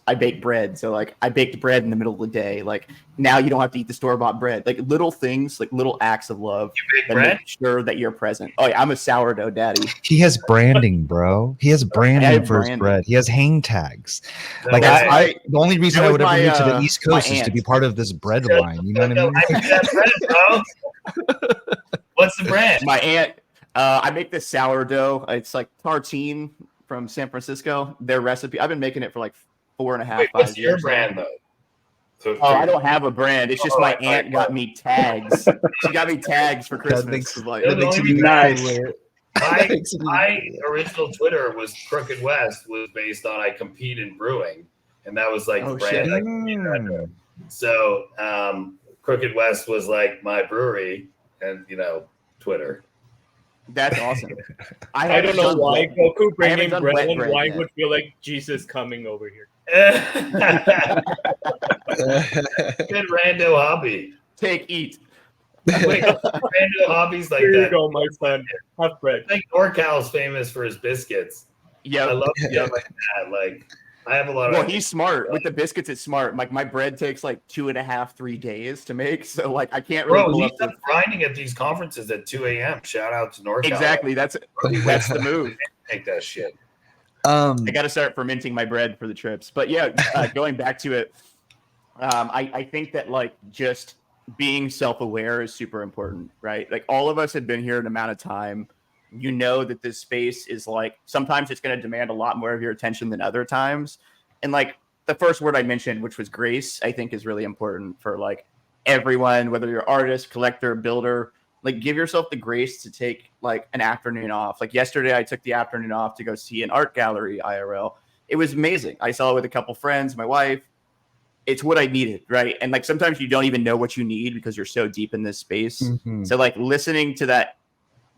I baked bread. So like I baked bread in the middle of the day. Like now you don't have to eat the store-bought bread. Like little things, like little acts of love that make sure that you're present. Oh yeah, I'm a sourdough daddy. He has branding, bro. He has branding for his bread. He has hang tags. Like the only reason I would ever move to the East Coast is to be part of this bread line. You know what I mean? I need that bread, bro. What's the brand? My aunt, I make this sourdough. It's like tartine from San Francisco. Their recipe, I've been making it for like 4.5 5 years. What's your brand though? So I don't have a brand. It's just my aunt got me tags. She got me tags for Christmas. That makes it nice. My original Twitter was Crooked West, was based on I compete in brewing, and that was like the brand I competed under. So Crooked West was like my brewery, and you know, Twitter. That's awesome. I don't know why Goku bringing bread and wine would feel like Jesus coming over here. Good rando hobby. Eat. Wait, rando hobbies like Here that. you go, my son. Have bread. I think NorCal's famous for his biscuits. Yeah, I love stuff like that. Like I have a lot of. Well, he's smart with the biscuits. It's smart. Like my bread takes like 2.5 3 days to make, so like I can't really. Bro, he's up grinding at these conferences at 2 a.m. Shout out to NorCal. Exactly, that's the move. Take that shit. I got to start fermenting my bread for the trips. But yeah, going back to it, I think that like just being self-aware is super important, right? Like all of us have been here an amount of time. You know that this space is like, sometimes it's going to demand a lot more of your attention than other times. And like the first word I mentioned, which was grace, I think is really important for like everyone, whether you're artist, collector, builder. Like give yourself the grace to take like an afternoon off. Like yesterday I took the afternoon off to go see an art gallery IRL. It was amazing. I saw it with a couple friends, my wife. It's what I needed, right? And like sometimes you don't even know what you need because you're so deep in this space. So like listening to that,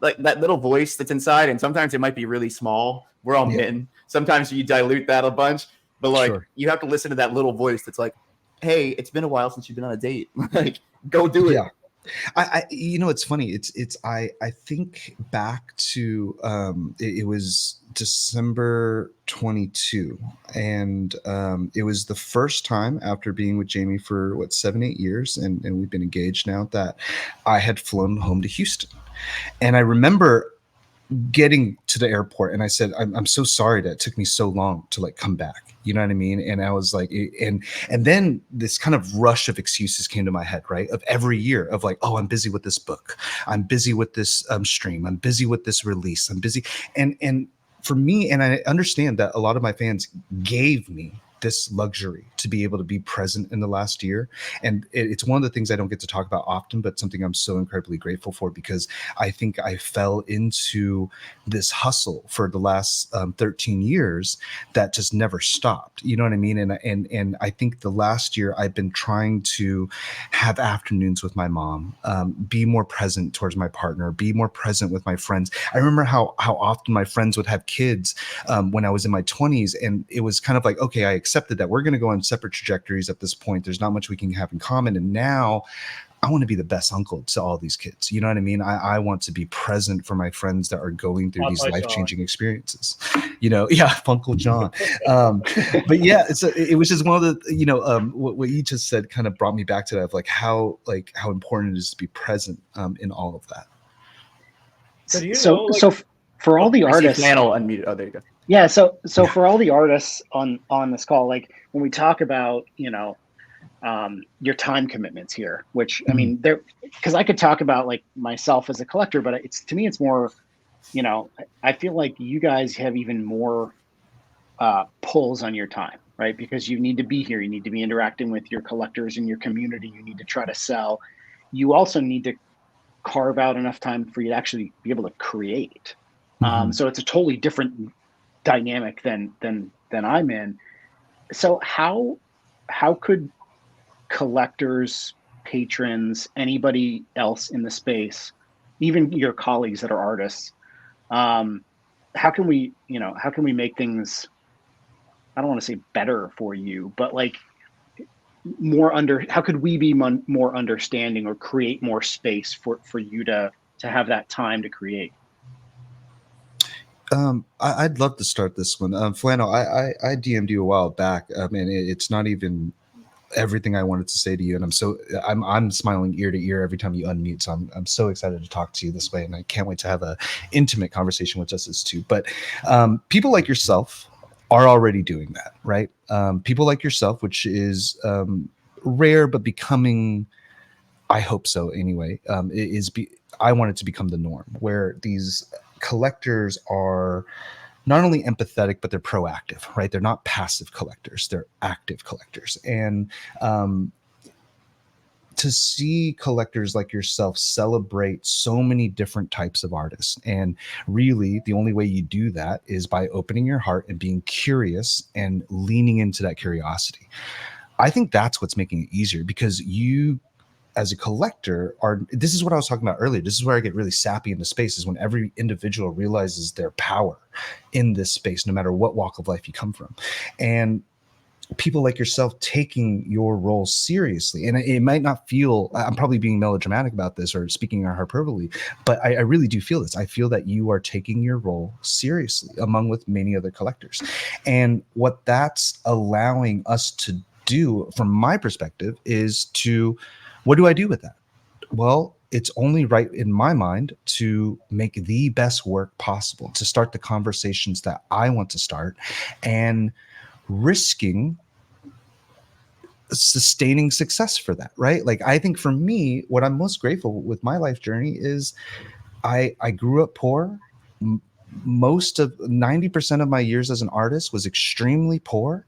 like that little voice that's inside, and sometimes it might be really small. We're all men. Sometimes you dilute that a bunch, but like you have to listen to that little voice that's like, hey, it's been a while since you've been on a date. Like go do it. Yeah. I you know, it's funny. I think back to it was December 22, and it was the first time after being with Jamie for 7-8 years, and we've been engaged now, that I had flown home to Houston. And I remember getting to the airport, and I said, I'm so sorry that it took me so long to like come back. You know what I mean? And I was like, and then this kind of rush of excuses came to my head, right? Of every year of like, oh, I'm busy with this book. I'm busy with this stream. I'm busy with this release. I'm busy. And for me, and I understand that a lot of my fans gave me this luxury to be able to be present in the last year. And it's one of the things I don't get to talk about often, but something I'm so incredibly grateful for, because I think I fell into this hustle for the last 13 years that just never stopped. You know what I mean? And I think the last year I've been trying to have afternoons with my mom, be more present towards my partner, be more present with my friends. I remember how often my friends would have kids when I was in my 20s, and it was kind of like, okay, I accept accepted that we're going to go on separate trajectories at this point. There's not much we can have in common. And now I want to be the best uncle to all these kids. You know what I mean? I want to be present for my friends that are going through these life-changing experiences. You know, yeah, Uncle John. But yeah, it was just one of the, you know, what you just said kind of brought me back to that of how important it is to be present in all of that. So for all the artists, Flannel unmuted. Oh, there you go. Yeah. So for all the artists on this call, like when we talk about, you know, your time commitments here, which I mean, because I could talk about like myself as a collector, but to me, it's more, you know, I feel like you guys have even more pulls on your time, right? Because you need to be here, you need to be interacting with your collectors in your community, you need to try to sell. You also need to carve out enough time for you to actually be able to create. So it's a totally different dynamic than I'm in. So how could collectors, patrons, anybody else in the space, even your colleagues that are artists, how can we make things, I don't want to say better for you, but like how could we be more understanding or create more space for you to have that time to create? I'd love to start this one. Flannel, I DM'd you a while back. I mean, it's not even everything I wanted to say to you, and I'm smiling ear to ear every time you unmute. So I'm so excited to talk to you this way, and I can't wait to have a intimate conversation with Justice too. But people like yourself are already doing that, right? People like yourself, which is rare but becoming, I hope so anyway. I want it to become the norm, where these collectors are not only empathetic, but they're proactive, right? They're not passive collectors, they're active collectors. And to see collectors like yourself celebrate so many different types of artists. And really, the only way you do that is by opening your heart and being curious and leaning into that curiosity. I think that's what's making it easier, because you, as a collector, this is what I was talking about earlier. This is where I get really sappy in the space, is when every individual realizes their power in this space, no matter what walk of life you come from. And people like yourself taking your role seriously. And it might not feel, I'm probably being melodramatic about this or speaking in hyperbole, but I really do feel this. I feel that you are taking your role seriously, among with many other collectors. And what that's allowing us to do, from my perspective, is what do I do with that? Well, it's only right in my mind to make the best work possible, to start the conversations that I want to start, and risking sustaining success for that, right? Like, I think for me, what I'm most grateful with my life journey is I grew up poor. Most of 90% of my years as an artist was extremely poor,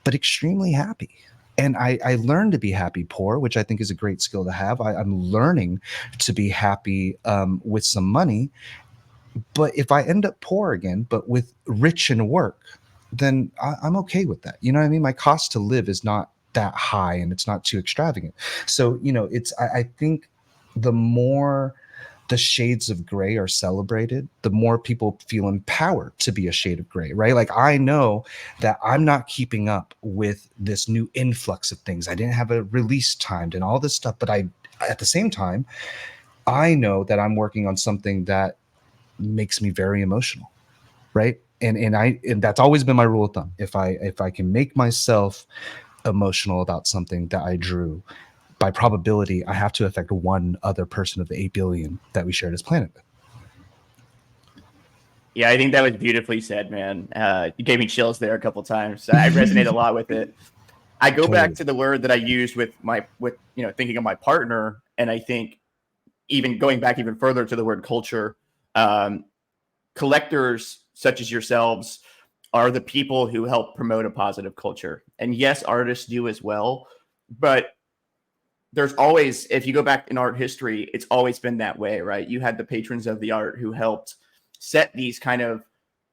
but extremely happy. And I learned to be happy poor, which I think is a great skill to have. I'm learning to be happy with some money. But if I end up poor again, but with rich in work, then I'm okay with that. You know what I mean? My cost to live is not that high, and it's not too extravagant. So, you know, I think the more the shades of gray are celebrated, the more people feel empowered to be a shade of gray, right? Like, I know that I'm not keeping up with this new influx of things. I didn't have a release timed and all this stuff, but at the same time, I know that I'm working on something that makes me very emotional, right? And that's always been my rule of thumb. If I can make myself emotional about something that I drew, by probability, I have to affect one other person of the 8 billion that we share this planet with. Yeah, I think that was beautifully said, man. You gave me chills there a couple times. I resonate a lot with it. I go back to the word that I used with thinking of my partner, and I think even going back even further to the word culture, collectors such as yourselves are the people who help promote a positive culture. And yes, artists do as well, but there's always, if you go back in art history, it's always been that way, right? You had the patrons of the art who helped set these kind of,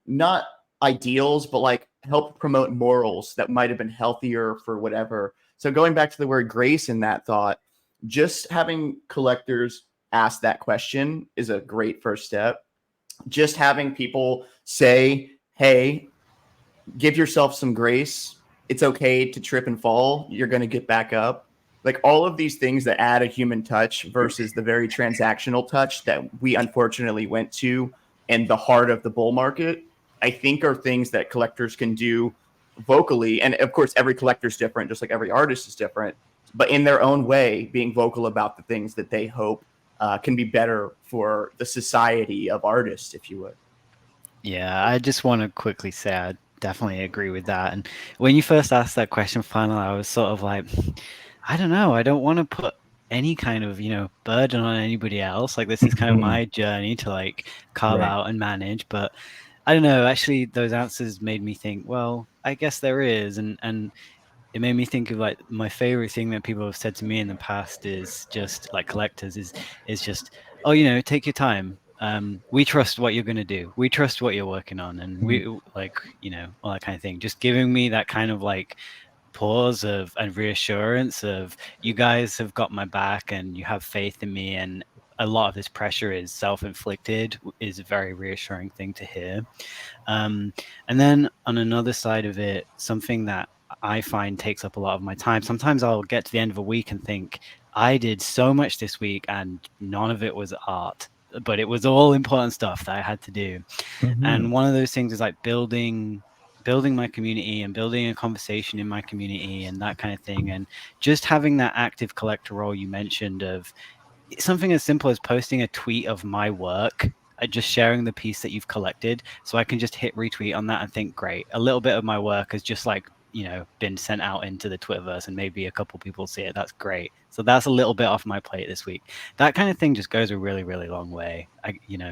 not ideals, but like help promote morals that might have been healthier for whatever. So going back to the word grace in that thought, just having collectors ask that question is a great first step. Just having people say, hey, give yourself some grace. it's okay to trip and fall. You're going to get back up. Like all of these things that add a human touch versus the very transactional touch that we unfortunately went to in the heart of the bull market, I think are things that collectors can do vocally. And of course, every collector is different, just like every artist is different, but in their own way, being vocal about the things that they hope can be better for the society of artists, if you would. Yeah, I just want to quickly say I definitely agree with that. And when you first asked that question, Flannel, I was sort of like, I don't know. I don't want to put any kind of, burden on anybody else. Like this is kind of my journey to like carve Right. out and manage. But I don't know. Actually, those answers made me think, well, I guess there is. And it made me think of like my favorite thing that people have said to me in the past is just like collectors is just, oh, take your time. We trust what you're going to do. We trust what you're working on. And we like, all that kind of thing. Just giving me that kind of like pause of and reassurance of you guys have got my back and you have faith in me. And a lot of this pressure is self-inflicted is a very reassuring thing to hear. And then on another side of it, something that I find takes up a lot of my time. Sometimes I'll get to the end of a week and think, I did so much this week and none of it was art, but it was all important stuff that I had to do. And one of those things is like building my community and building a conversation in my community and that kind of thing. And just having that active collector role you mentioned of something as simple as posting a tweet of my work, just sharing the piece that you've collected, so I can just hit retweet on that and think, great, a little bit of my work has just like been sent out into the Twitterverse and maybe a couple people see it. That's great. So that's a little bit off my plate this week. That kind of thing just goes a really, really long way.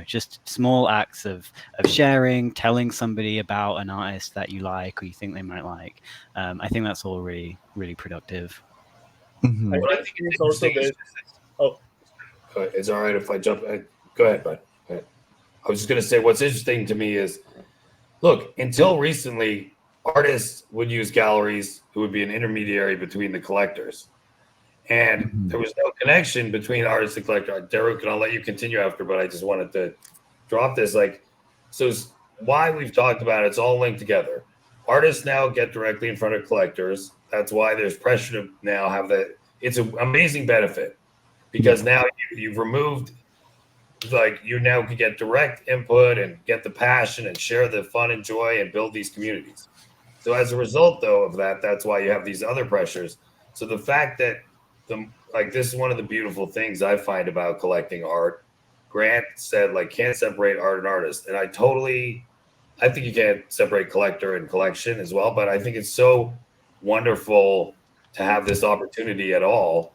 Just small acts of sharing, telling somebody about an artist that you like or you think they might like. I think that's all really, really productive. I think it's also this. Oh, it's all right if I jump. Go ahead, bud. Go ahead. I was just going to say what's interesting to me is, look, until recently, artists would use galleries who would be an intermediary between the collectors. And there was no connection between artist and collector. Derech, and I'll let you continue after, but I just wanted to drop this. So why we've talked about it, it's all linked together. Artists now get directly in front of collectors. That's why there's pressure to now have that. It's an amazing benefit because now you've removed, you now can get direct input and get the passion and share the fun and joy and build these communities. So as a result, though, of that, that's why you have these other pressures. So the fact that this is one of the beautiful things I find about collecting art. Grant said, can't separate art and artist. And I think you can't separate collector and collection as well. But I think it's so wonderful to have this opportunity at all,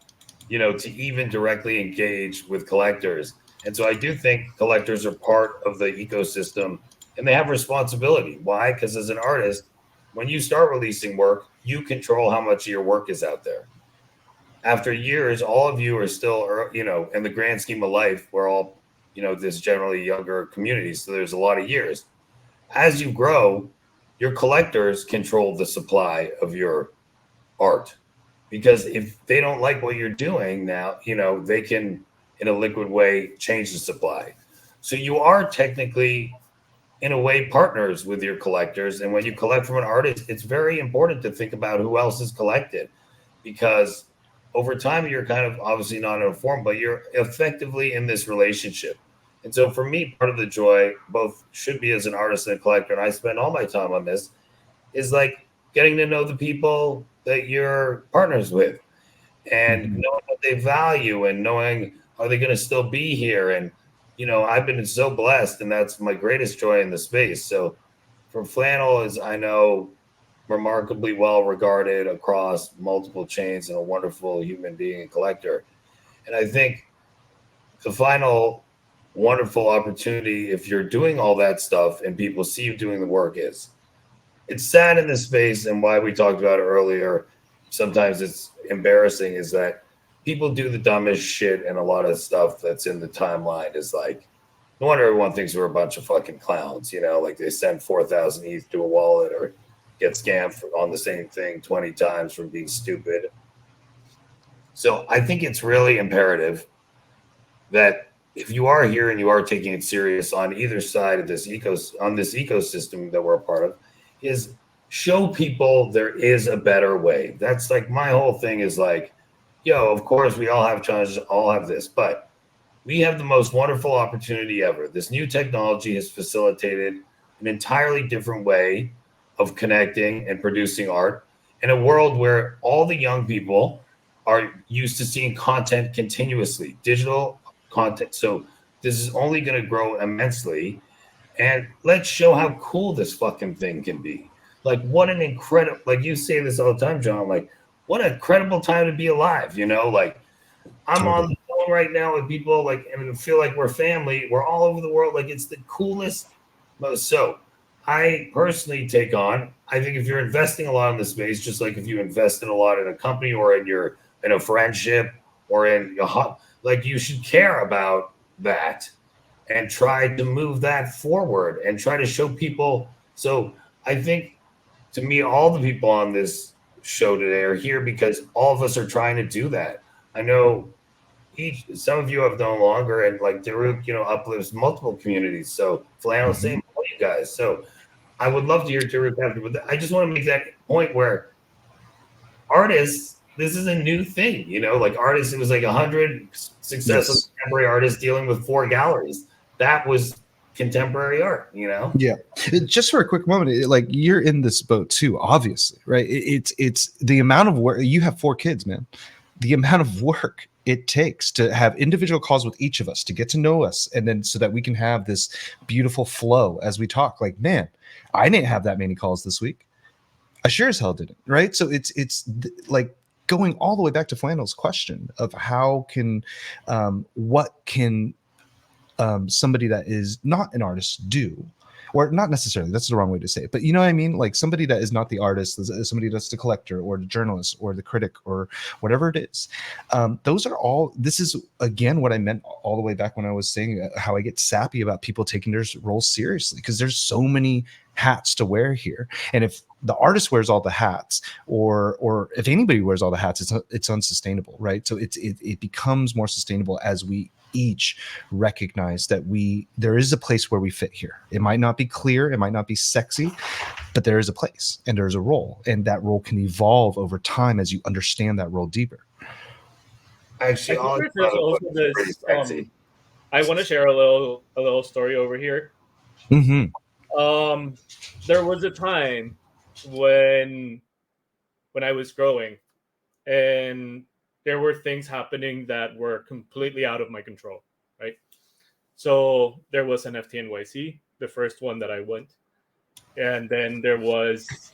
to even directly engage with collectors. And so I do think collectors are part of the ecosystem and they have responsibility. Why? Because as an artist, when you start releasing work, you control how much of your work is out there. After years, all of you are still, in the grand scheme of life, we're all, this generally younger community. So there's a lot of years. As you grow, your collectors control the supply of your art. Because if they don't like what you're doing now, they can, in a liquid way, change the supply. So you are technically, in a way, partners with your collectors. And when you collect from an artist, it's very important to think about who else is collected, because over time you're kind of obviously not informed, but you're effectively in this relationship. And so for me, part of the joy both should be as an artist and a collector, and I spend all my time on this, is getting to know the people that you're partners with and knowing what they value and knowing, are they going to still be here? And I've been so blessed, and that's my greatest joy in the space. So from Flannel, is, I know, remarkably well regarded across multiple chains and a wonderful human being and collector. And I think the final wonderful opportunity, if you're doing all that stuff and people see you doing the work, is it's sad in this space, and why we talked about it earlier, sometimes it's embarrassing, is that people do the dumbest shit, and a lot of stuff that's in the timeline is no wonder everyone thinks we're a bunch of fucking clowns, they send 4,000 ETH to a wallet or get scammed on the same thing 20 times from being stupid. So I think it's really imperative that if you are here and you are taking it serious on either side of this ecosystem that we're a part of, is show people there is a better way. That's like my whole thing is like, yo, of course we all have challenges, all have this, but we have the most wonderful opportunity ever. This new technology has facilitated an entirely different way of connecting and producing art in a world where all the young people are used to seeing content continuously, digital content. So this is only going to grow immensely. And let's show how cool this fucking thing can be. Like, what an incredible, like you say this all the time, John, like, what an incredible time to be alive, you know? Like, I'm on the phone right now with people, like, and feel like we're family. We're all over the world. Like, it's the coolest. So, I personally take on. I think if you're investing a lot in the space, just like if you invest in a lot in a company or in a friendship or in like you should care about that and try to move that forward and try to show people. So, I think to me, all the people on this show today are here because all of us are trying to do that. I know some of you have known longer, and like Derech, uplifts multiple communities. So Flannel, same for you guys. So I would love to hear Derech after, but I just want to make that point where artists, this is a new thing, like artists, it was like 100 successful contemporary artists dealing with 4 galleries. That was contemporary art, Yeah. Just for a quick moment, like you're in this boat too, obviously, right? It's the amount of work. You have 4 kids, man. The amount of work it takes to have individual calls with each of us to get to know us, and then so that we can have this beautiful flow as we talk. Like, man, I didn't have that many calls this week. I sure as hell didn't, right? So it's like going all the way back to Flannel's question of how can what can somebody that is not an artist do, or not necessarily, that's the wrong way to say it, but you know what I mean? Like somebody that is not the artist, somebody that's the collector or the journalist or the critic or whatever it is. Those are all, this is again, what I meant all the way back when I was saying how I get sappy about people taking their roles seriously, because there's so many hats to wear here. And if the artist wears all the hats, or if anybody wears all the hats, it's unsustainable, right? So it becomes more sustainable as we each recognize that there is a place where we fit here. It might not be clear, it might not be sexy, but there is a place and there's a role, and that role can evolve over time as you understand that role deeper. Actually, I think there's also this. I want to share a little story over here. Mm-hmm. There was a time when I was growing, and there were things happening that were completely out of my control, right? So there was an FTNYC, the first one that I went. And then there was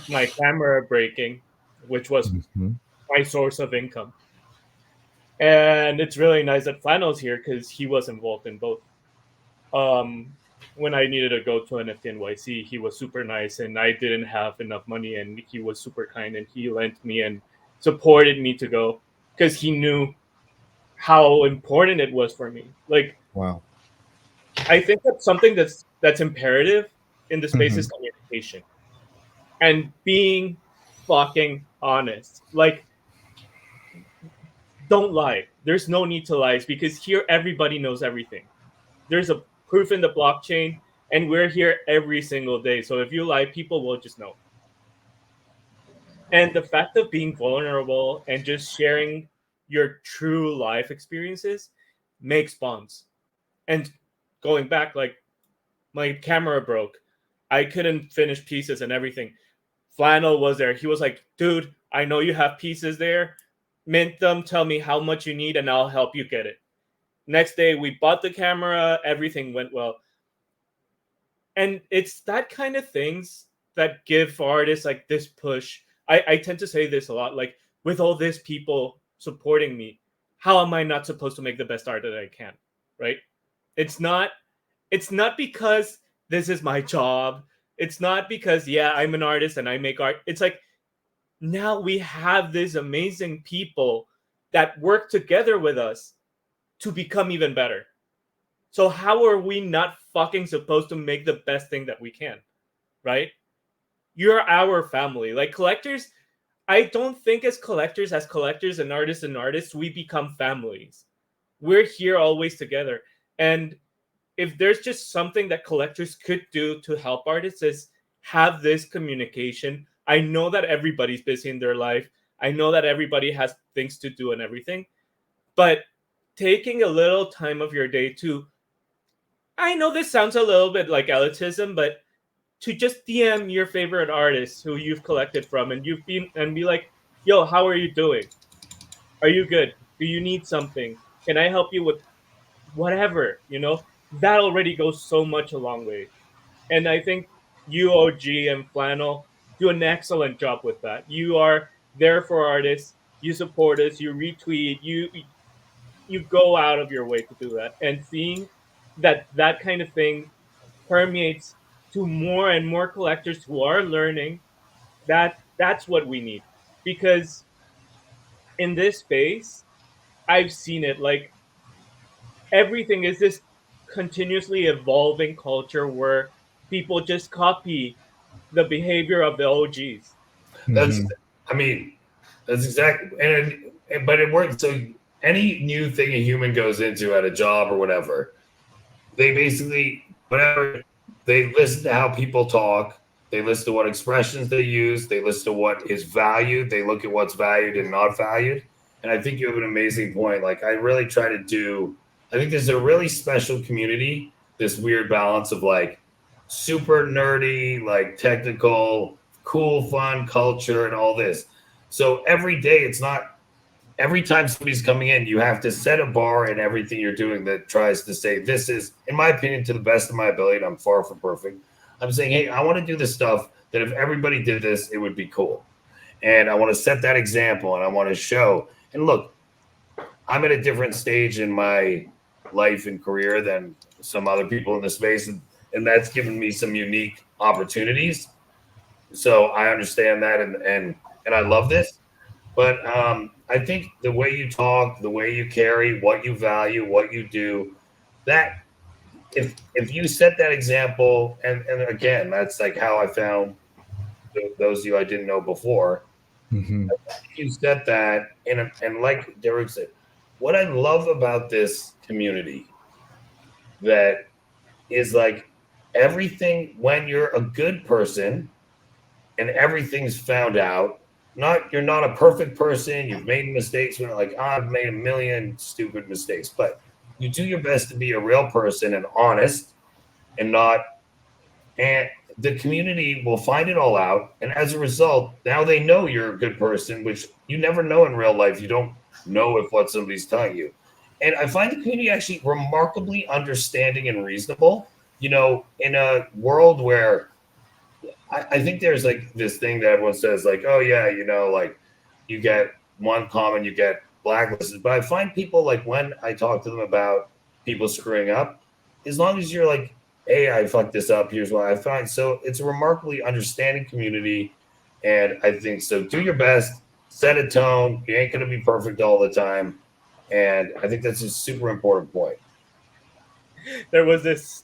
my camera breaking, which was my source of income. And it's really nice that Flannel's here because he was involved in both. When I needed to go to an FTNYC, he was super nice, and I didn't have enough money, and he was super kind, and he lent me and supported me to go because he knew how important it was for me. Like, wow, I think that's something that's imperative in the space is communication and being fucking honest. Like, don't lie. There's no need to lie because here everybody knows everything. There's a proof in the blockchain, and we're here every single day. So if you lie, people will just know. And the fact of being vulnerable and just sharing your true life experiences makes bonds. And going back, like, my camera broke. I couldn't finish pieces and everything. Flannel was there. He was like, dude, I know you have pieces there. Mint them. Tell me how much you need, and I'll help you get it. Next day, we bought the camera. Everything went well. And it's that kind of things that give artists like this push. I tend to say this a lot, like, with all these people supporting me, how am I not supposed to make the best art that I can, right? It's not because this is my job. It's not because, yeah, I'm an artist and I make art. It's like, now we have these amazing people that work together with us to become even better. So how are we not fucking supposed to make the best thing that we can, right? You're our family. Like, collectors, I don't think as collectors and artists, we become families. We're here always together. And if there's just something that collectors could do to help artists, is have this communication. I know that everybody's busy in their life. I know that everybody has things to do and everything, but taking a little time of your day to, I know this sounds a little bit like elitism, but to just DM your favorite artists who you've collected from and you've been and be like, yo, how are you doing? Are you good? Do you need something? Can I help you with whatever? That already goes so much a long way. And I think UOG and Flannel do an excellent job with that. You are there for artists, you support us, you retweet, you go out of your way to do that. And seeing that kind of thing permeates to more and more collectors who are learning, that's what we need. Because in this space, I've seen it, like, everything is this continuously evolving culture where people just copy the behavior of the OGs. That's, Mhm. I mean, that's exactly, but it works. So any new thing a human goes into at a job or whatever, they basically, whatever, they listen to how people talk, they listen to what expressions they use, they listen to what is valued, they look at what's valued and not valued. And I think you have an amazing point. Like, I really try to do, I think there's a really special community, this weird balance of like super nerdy, like technical, cool, fun culture and all this. So every day, it's not every time somebody's coming in, you have to set a bar in everything you're doing that tries to say, this is, in my opinion, to the best of my ability, and I'm far from perfect. I'm saying, hey, I want to do this stuff that if everybody did this, it would be cool. And I want to set that example and I want to show. And look, I'm at a different stage in my life and career than some other people in the space. And that's given me some unique opportunities. So I understand that and I love this. But I think the way you talk, the way you carry, what you value, what you do, that if you set that example, and again, that's like how I found those of you I didn't know before. Mhm. If you set that, and like Derek said, what I love about this community that is like everything when you're a good person and everything's found out. Not you're not a perfect person. You've made mistakes. When like I've made a million stupid mistakes, but you do your best to be a real person and honest, and not. And the community will find it all out, and as a result, now they know you're a good person, which you never know in real life. You don't know if what somebody's telling you. And I find the community actually remarkably understanding and reasonable. In a world where I think there's like this thing that everyone says, like, oh yeah, like you get one comment, you get blacklisted. But I find people like when I talk to them about people screwing up, as long as you're like, hey, I fucked this up, here's what I find. So it's a remarkably understanding community. And I think so. Do your best, set a tone. You ain't gonna be perfect all the time. And I think that's a super important point. There was this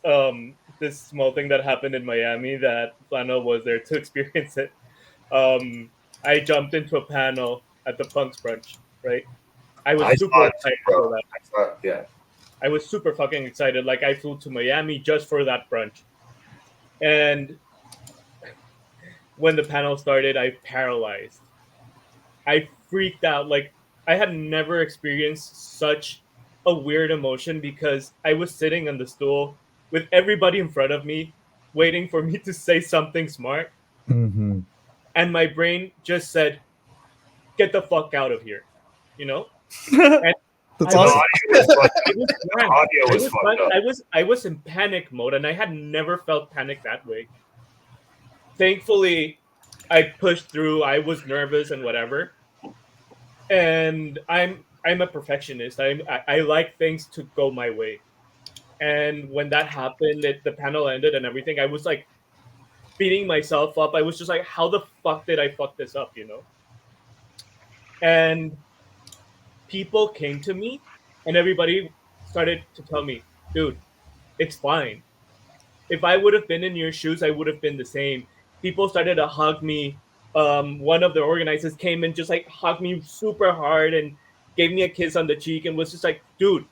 small thing that happened in Miami that Flannel was there to experience it. I jumped into a panel at the Punks Brunch, right? I was I super saw it too, excited bro. for that. Yeah. I was super fucking excited. Like, I flew to Miami just for that brunch. And when the panel started, I paralyzed. I freaked out. Like, I had never experienced such a weird emotion because I was sitting on the stool with everybody in front of me, waiting for me to say something smart. Mhm. And my brain just said, get the fuck out of here, you know? And That's I The was, awesome. audio was fucked I was the blank. audio was fucked up. I was in panic mode, and I had never felt panic that way. Thankfully, I pushed through. I was nervous and whatever, and I'm a perfectionist. I like things to go my way. And when that happened, the panel ended and everything, I was like beating myself up. I was just like, how the fuck did I fuck this up, you know? And people came to me, and everybody started to tell me, dude, it's fine. If I would have been in your shoes, I would have been the same. People started to hug me. One of the organizers came and just like hugged me super hard and gave me a kiss on the cheek and was just like, dude,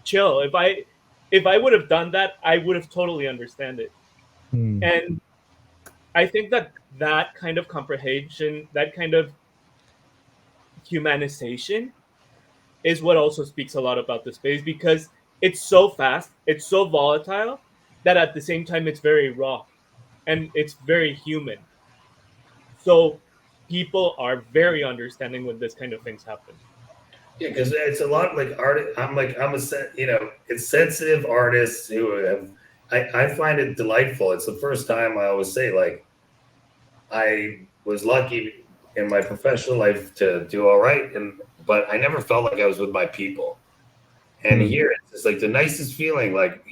chill. If I would have done that, I would have totally understand it. Mm. And I think that kind of comprehension, that kind of humanization, is what also speaks a lot about the space, because it's so fast, it's so volatile, that at the same time it's very raw and it's very human. So people are very understanding when this kind of things happen. Yeah, because it's a lot like art. It's sensitive artists who have. I find it delightful. It's the first time I always say, like, I was lucky in my professional life to do all right, but I never felt like I was with my people. And here it's just like the nicest feeling. Like,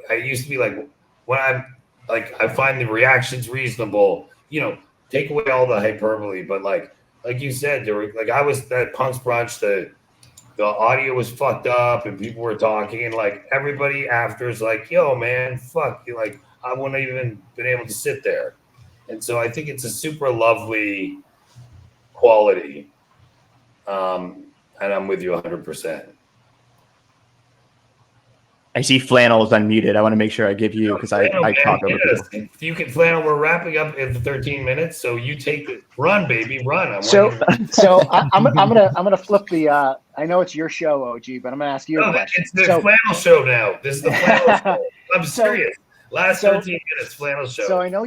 I used to be like, when I'm like, I find the reactions reasonable. Take away all the hyperbole, but like you said, there were like I was at Punk's brunch. The audio was fucked up and people were talking, and like everybody after is like, yo man, fuck you, like I wouldn't have even been able to sit there. And so I think it's a super lovely quality. And I'm with you 100%. I see Flannel is unmuted. I want to make sure I give you, because I talk over people. If you can, Flannel, we're wrapping up in 13 minutes, so you take the run, baby, run. I'm gonna flip the. I know it's your show, OG, but I'm gonna ask you a question. It's the Flannel show now. This is the Flannel show. I'm serious. Last 13 minutes, Flannel show. So I know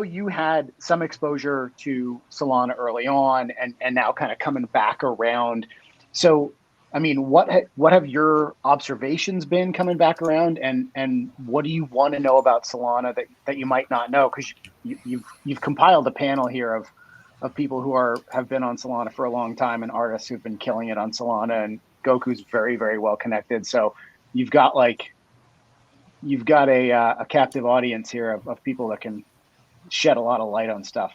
you had some exposure to Solana early on, and now kind of coming back around. So, I mean, what have your observations been coming back around, and what do you want to know about Solana that you might not know? Because you've compiled a panel here of people who have been on Solana for a long time, and artists who've been killing it on Solana, and Goku's very, very well connected. So you've got a captive audience here of people that can shed a lot of light on stuff.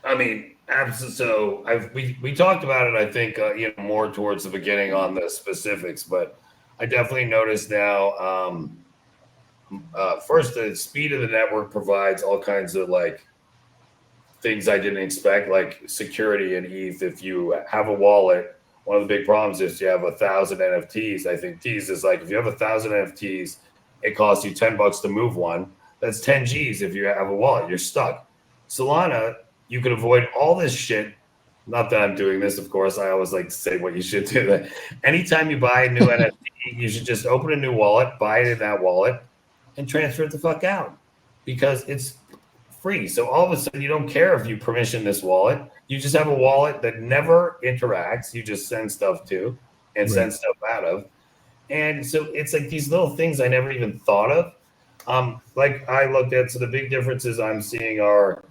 I mean, absolutely. So we talked about it, I think, more towards the beginning on the specifics, but I definitely noticed now. First, the speed of the network provides all kinds of like things I didn't expect, like security in ETH. If you have a wallet, one of the big problems is you have 1,000 NFTs. I think T's is like, if you have 1,000 NFTs, it costs you $10 to move one. That's 10 G's. If you have a wallet, you're stuck. Solana, you can avoid all this shit. Not that I'm doing this, of course. I always like to say what you should do. Anytime you buy a new NFT, you should just open a new wallet, buy it in that wallet, and transfer it the fuck out, because it's free. So all of a sudden, you don't care if you permission this wallet. You just have a wallet that never interacts. You just send stuff to and send stuff out of. And so it's like these little things I never even thought of. Like I looked at, so the big differences I'm seeing are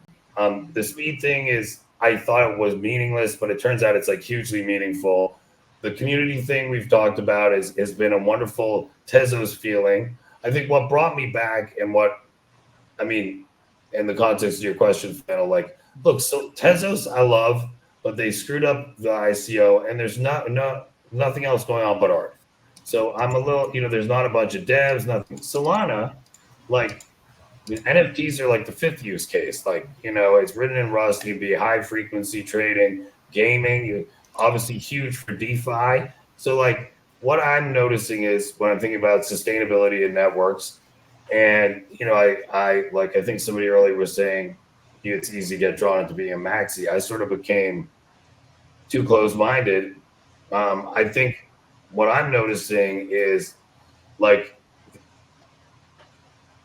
the speed thing is, I thought it was meaningless, but it turns out it's like hugely meaningful. The community thing we've talked about has been a wonderful Tezos feeling. I think what brought me back, and in the context of your question, Flannel, like, look, so Tezos I love, but they screwed up the ICO, and there's nothing else going on but art. So I'm a little, there's not a bunch of devs, nothing. Solana, like, the NFTs are like the fifth use case. Like, it's written in Rust. You'd be high frequency trading, gaming. You obviously huge for DeFi. So like, what I'm noticing is when I'm thinking about sustainability in networks, and I think somebody earlier was saying it's easy to get drawn into being a maxi. I sort of became too close-minded. I think what I'm noticing is like,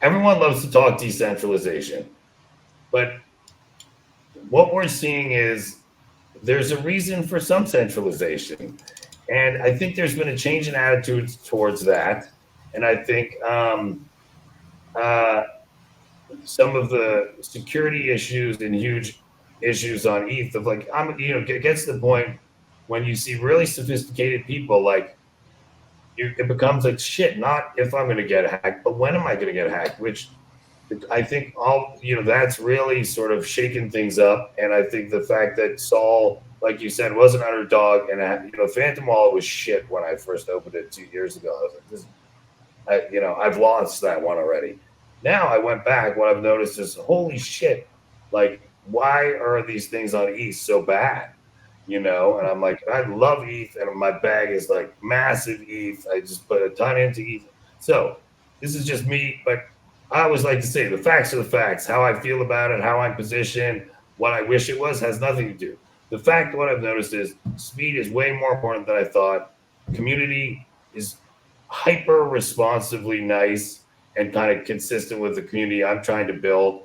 everyone loves to talk decentralization, but what we're seeing is there's a reason for some centralization. And I think there's been a change in attitudes towards that. And I think some of the security issues and huge issues on ETH of like, it gets to the point when you see really sophisticated people, like, it becomes like shit, not if I'm going to get hacked, but when am I going to get hacked? Which I think that's really sort of shaken things up. And I think the fact that Sol, like you said, was an underdog, and Phantom Wallet was shit when I first opened it 2 years ago. I was like, I've lost that one already. Now I went back. What I've noticed is, holy shit, like, why are these things on ETH so bad? And I'm like, I love ETH, and my bag is like massive ETH. I just put a ton into ETH. So this is just me, but I always like to say the facts are the facts. How I feel about it, how I'm positioned, what I wish it was has nothing to do. The fact, what I've noticed is speed is way more important than I thought. Community is hyper responsively nice and kind of consistent with the community I'm trying to build.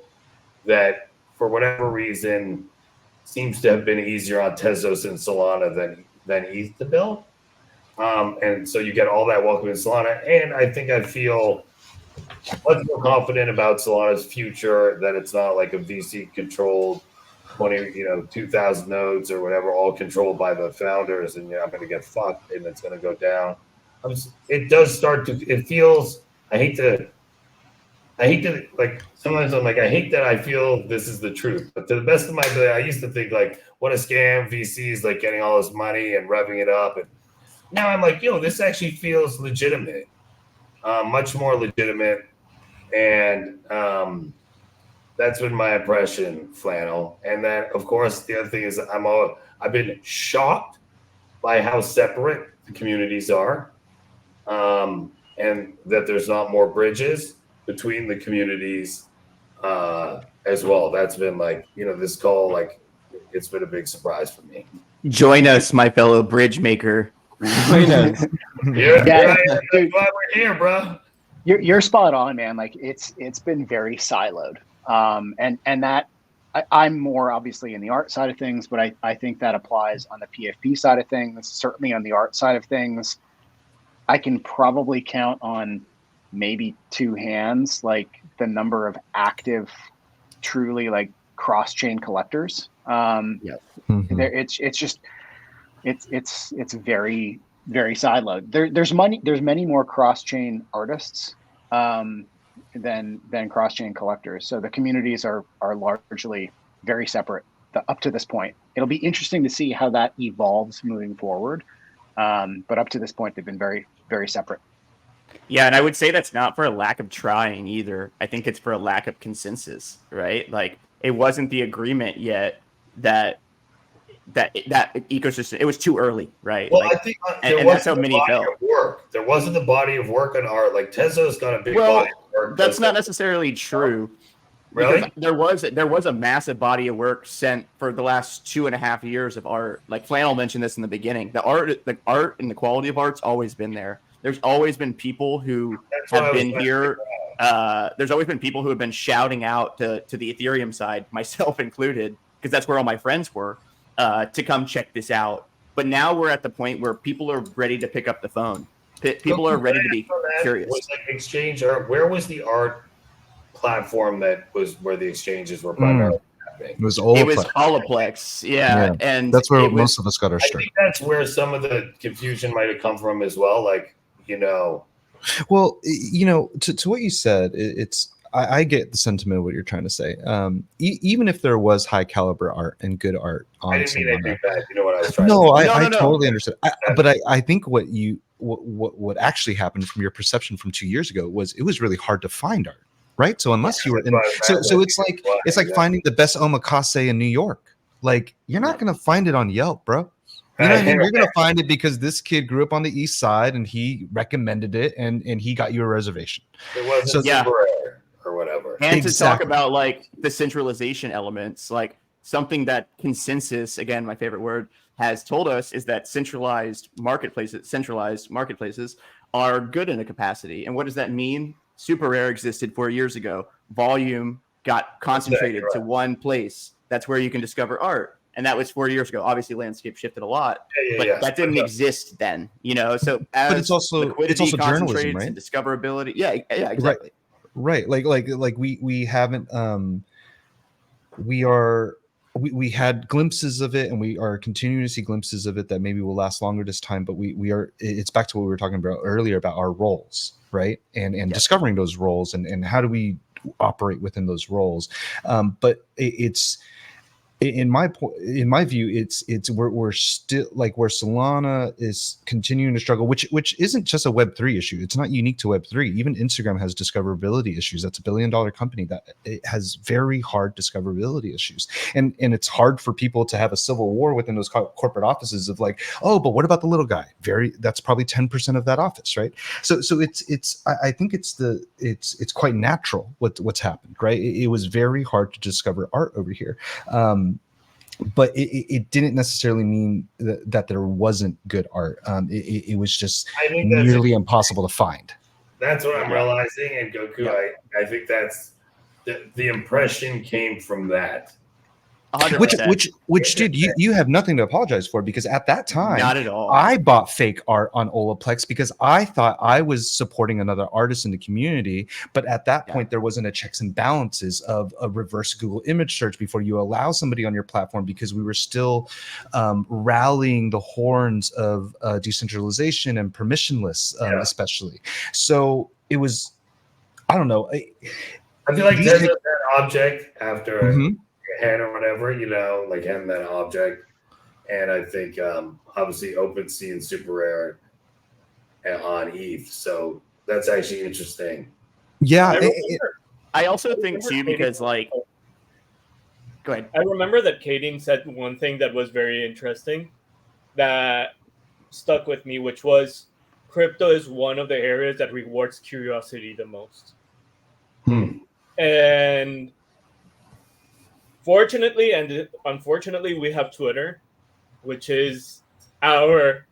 That for whatever reason seems to have been easier on Tezos and Solana than ETH to build. And so you get all that welcome in Solana, and I think I feel much more confident about Solana's future, that it's not like a VC controlled 2,000 nodes or whatever, all controlled by the founders, and I'm going to get fucked and it's going to go down. It does start to, it feels, I hate to, like, sometimes I'm like, I hate that I feel this is the truth, but to the best of my ability, I used to think like, what a scam, VCs like getting all this money and revving it up. And now I'm like, this actually feels legitimate, much more legitimate. And that's been my impression, Flannel. And then, of course, the other thing is I've been shocked by how separate the communities are, and that there's not more bridges between the communities as well. That's been like, this call, like, it's been a big surprise for me. Join us, my fellow bridge maker. Join us. That's why we're here, bro. You're spot on, man. Like it's been very siloed. And that I'm more obviously in the art side of things, but I think that applies on the PFP side of things, certainly on the art side of things. I can probably count on maybe two hands, like the number of active, truly like cross-chain collectors. It's very, very siloed. There's many more cross-chain artists than cross-chain collectors. So the communities are largely very separate up to this point. It'll be interesting to see how that evolves moving forward. But up to this point, they've been very, very separate. Yeah, and I would say that's not for a lack of trying either. I think it's for a lack of consensus, right? Like it wasn't the agreement yet that ecosystem. It was too early, right? Well, like, I think and that's how many felt. Work. There wasn't the body of work on art. Like Tezos got a big body of work. That's not necessarily true. Really? There was a massive body of work sent for the last 2.5 years of art. Like Flannel mentioned this in the beginning. The art and the quality of art's always been there. There's always been people who have been here. There's always been people who have been shouting out to the Ethereum side, myself included, because that's where all my friends were, to come check this out. But now we're at the point where people are ready to pick up the phone. People are ready to be curious. Was like exchange art. Where was the art platform that was where the exchanges were primarily happening? It was Holoplex. Yeah. And that's where most of us got our start. I think that's where some of the confusion might have come from as well. Like, well, to what you said, I get the sentiment of what you're trying to say. Even if there was high caliber art and good art on I didn't mean Solana, that. You know what I was trying no, to say. I totally understand. But I think what actually happened from your perception from 2 years ago was it was really hard to find art, right? So unless you were in, so it's like finding the best omakase in New York. Like you're not gonna find it on Yelp, bro. You know what I mean? You're gonna find it because this kid grew up on the East Side and he recommended it and he got you a reservation. It wasn't super rare or whatever. And to talk about like the centralization elements, like something that consensus, again, my favorite word, has told us is that centralized marketplaces are good in a capacity. And what does that mean? Super rare existed 4 years ago. Volume got concentrated to one place. That's where you can discover art. And that was 4 years ago. Obviously, landscape shifted a lot, but that didn't exist then, So as but it's also journalism, right? And discoverability. Yeah, exactly. Right. Like we haven't we had glimpses of it and we are continuing to see glimpses of it that maybe will last longer this time, but it's back to what we were talking about earlier about our roles, right? And discovering those roles and how do we operate within those roles. But it's in my view, it's we're still like where Solana is continuing to struggle, which isn't just a Web3 issue. It's not unique to Web3. Even Instagram has discoverability issues. That's $1 billion company that it has very hard discoverability issues, and it's hard for people to have a civil war within those corporate offices of like, oh, but what about the little guy? That's probably 10% of that office, right? So I think it's quite natural what's happened, right? It was very hard to discover art over here. But it didn't necessarily mean that there wasn't good art. It was just nearly impossible to find. That's what I'm realizing in Goku. Yeah. I think that's the impression came from that. 100%. Which dude, you have nothing to apologize for, because at that time, Not at all. I bought fake art on Olaplex because I thought I was supporting another artist in the community. But at that point, there wasn't a checks and balances of a reverse Google image search before you allow somebody on your platform, because we were still rallying the horns of decentralization and permissionless, especially. So it was, I don't know. I feel like there's an object after hand or whatever, like hand that object. And I think obviously OpenSea and super rare on ETH. So that's actually interesting. Yeah. I also think too, because like, go ahead. I remember that Kading said one thing that was very interesting that stuck with me, which was crypto is one of the areas that rewards curiosity the most. And fortunately and unfortunately, we have Twitter, which is our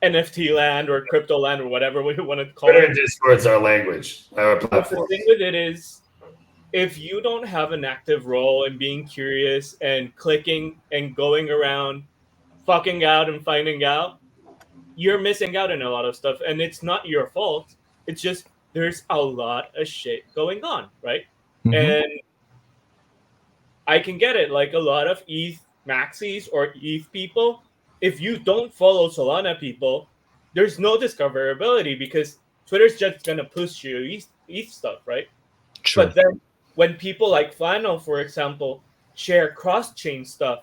NFT land or crypto land or whatever we want to call Twitter it. Discord's our language, our But platform. the thing with it is, if you don't have an active role in being curious and clicking and going around, fucking out and finding out, you're missing out on a lot of stuff. And it's not your fault. It's just there's a lot of shit going on, right? And I can get it. Like a lot of ETH maxis or ETH people, if you don't follow Solana people, there's no discoverability because Twitter's just going to push you ETH stuff, right? Sure. But then when people like Flannel, for example, share cross-chain stuff,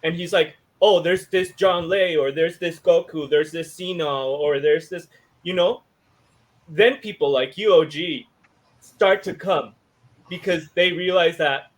and he's like, oh, there's this John Lay, or there's this Goku, there's this Zen0, or there's this, then people like UOG start to come because they realize that,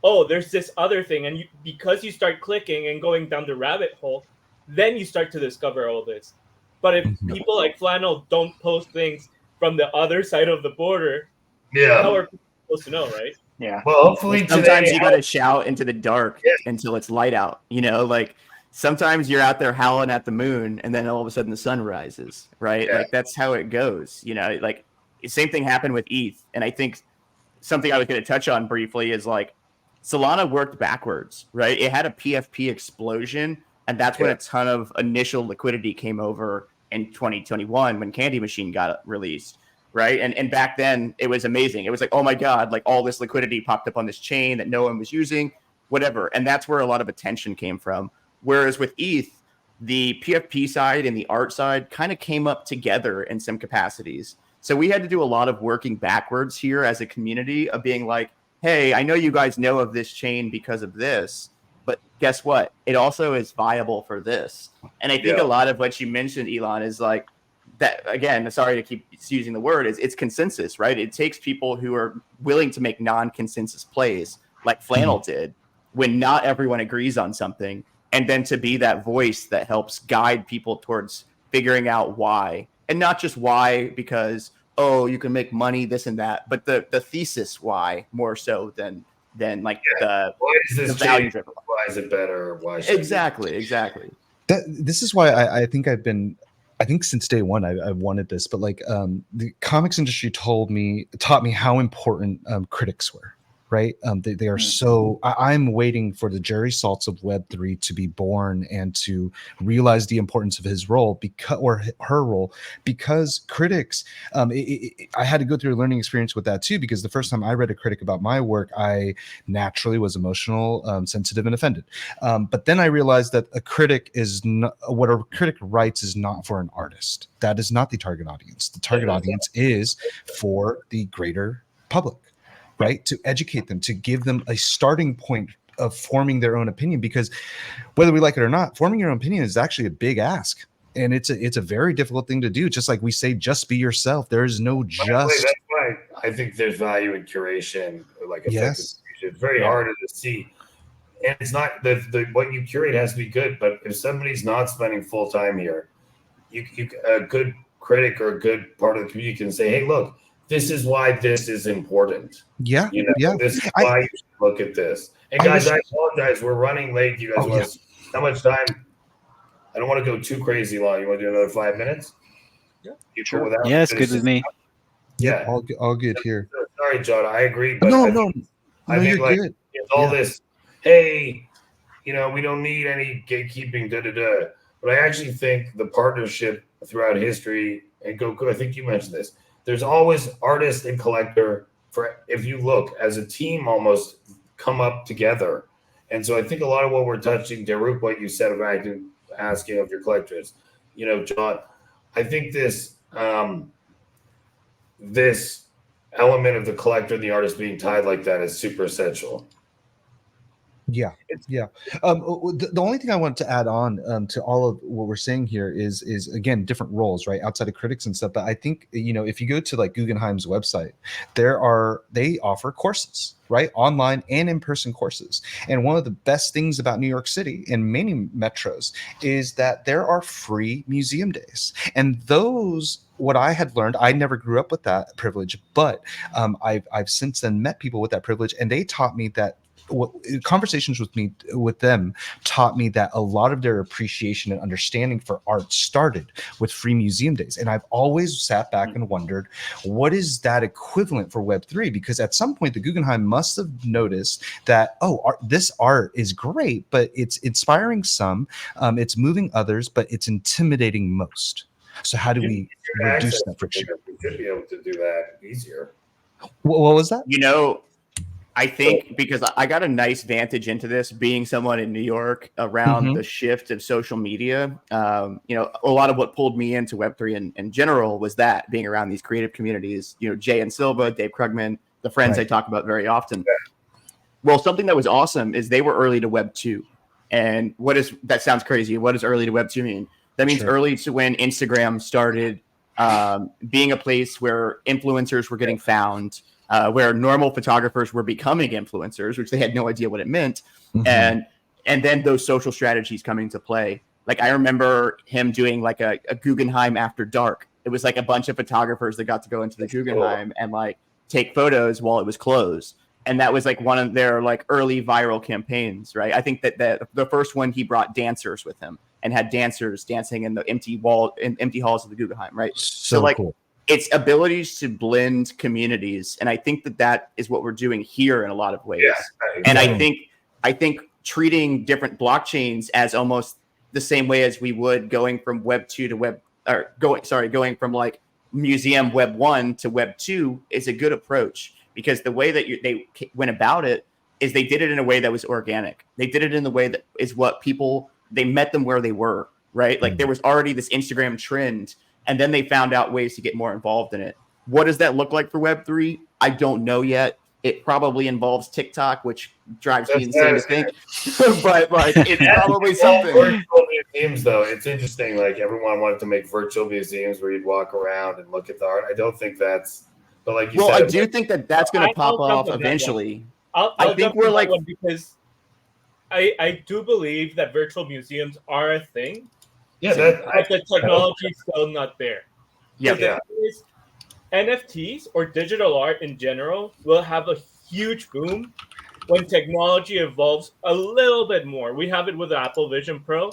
oh, there's this other thing. And because you start clicking and going down the rabbit hole, then you start to discover all this. But if people like Flannel don't post things from the other side of the border, how are people supposed to know, right? Yeah. Well, hopefully Sometimes today, you got to shout into the dark until it's light out. Like sometimes you're out there howling at the moon and then all of a sudden the sun rises, right? Like that's how it goes. Like the same thing happened with ETH. And I think something I was going to touch on briefly is like Solana worked backwards, right? It had a PFP explosion, and that's when a ton of initial liquidity came over in 2021 when Candy Machine got released, right? And back then it was amazing. It was like, oh my God, like all this liquidity popped up on this chain that no one was using, whatever. And that's where a lot of attention came from. Whereas with ETH, the PFP side and the art side kind of came up together in some capacities. So we had to do a lot of working backwards here as a community of being like, hey, I know you guys know of this chain because of this, but guess what? It also is viable for this. And I think a lot of what you mentioned, Elon, is like that, again, sorry to keep using the word, it's consensus, right? It takes people who are willing to make non-consensus plays like Flannel did when not everyone agrees on something, and then to be that voice that helps guide people towards figuring out why. And not just why because, oh, you can make money, this and that, but the thesis why more so than like the why is this value change? Why is it better? Why exactly. This is why I think since day one I've wanted this, but like the comics industry taught me how important critics were. Right. They are so I'm waiting for the Jerry Saltz of Web3 to be born and to realize the importance of his role or her role, because critics, I had to go through a learning experience with that too, because the first time I read a critic about my work, I naturally was emotional, sensitive and offended. But then I realized that a critic is not what a critic writes is not for an artist. That is not the target audience. The target audience is for the greater public. Right, to educate them, to give them a starting point forming their own opinion, because whether we like it or not, forming your own opinion is actually a big ask. And it's a very difficult thing to do. Just like we say, just be yourself. There is no just. That's why I think there's value in curation, like effective Yes. curation. It's very hard to see. And it's not the what you curate has to be good, but if somebody's not spending full time here, you a good critic or a good part of the community can say, hey, look, this is why this is important. Yeah. You know, Yeah. this is why you should look at this. And guys, I apologize. We're running late. You guys want how much time? I don't want to go too crazy long. You want to do another 5 minutes? Yeah. You cool with that? Yeah, it's good with me. Yeah. All good here. Sorry, John. I agree. But No, I think you're like good. it's all this, hey, you know, we don't need any gatekeeping, But I actually think the partnership throughout history, and Goku, I think you mentioned this, there's always artist and collector for, if you look as a team, almost come up together. And so I think a lot of what we're touching, Derech, what you said about asking of your collectors, you know, John, I think this this element of the collector and the artist being tied like that is super essential. Yeah. The only thing I want to add on to all of what we're saying here is again different roles, right, outside of critics and stuff. But I think, you know, if you go to like Guggenheim's website, they offer courses, right, online and in-person courses. And one of the best things about New York City and many metros is that there are free museum days, and those. What I had learned, I never grew up with that privilege, but I've since then met people with that privilege, and they taught me that. Conversations with them taught me that a lot of their appreciation and understanding for art started with free museum days. And I've always sat back and wondered, what is that equivalent for Web3? Because at some point the Guggenheim must have noticed that, this art is great, but it's inspiring some, it's moving others, but it's intimidating most. So how do we reduce that friction? We should be able to do that easier. What was that? You know, I think because I got a nice vantage into this, being someone in New York around the shift of social media. You know, a lot of what pulled me into Web3 in general was that being around these creative communities, you know, Jay and Silva, Dave Krugman, the friends I talk about very often. Well, something that was awesome is they were early to Web2. And that sounds crazy. What does early to Web2 mean? That means early to when Instagram started being a place where influencers were getting found, where normal photographers were becoming influencers, which they had no idea what it meant. And then those social strategies coming to play. Like I remember him doing like a Guggenheim after dark. It was like a bunch of photographers that got to go into the Guggenheim and like take photos while it was closed. And that was like one of their like early viral campaigns, right? I think that the first one, he brought dancers with him and had dancers dancing in the empty halls of the Guggenheim, right? So like cool. It's abilities to blend communities, and I think that is what we're doing here in a lot of ways. Yeah, exactly. And I think treating different blockchains as almost the same way as we would going from Web 2 to going from like museum Web 1 to Web 2 is a good approach, because the way that they went about it is they did it in a way that was organic. They did it in the way that is what they met them where they were, right? Like there was already this Instagram trend, and then they found out ways to get more involved in it. What does that look like for Web3? I don't know yet. It probably involves TikTok, which drives me insane to think. But like, it's probably something. Virtual museums, though, it's interesting. Like everyone wanted to make virtual museums where you'd walk around and look at the art. I don't think that's. But like you said, I do think that's going to pop off eventually. I think we're like because I do believe that virtual museums are a thing. Yeah, but the technology is still not there. Yeah. NFTs or digital art in general will have a huge boom when technology evolves a little bit more. We have it with the Apple Vision Pro.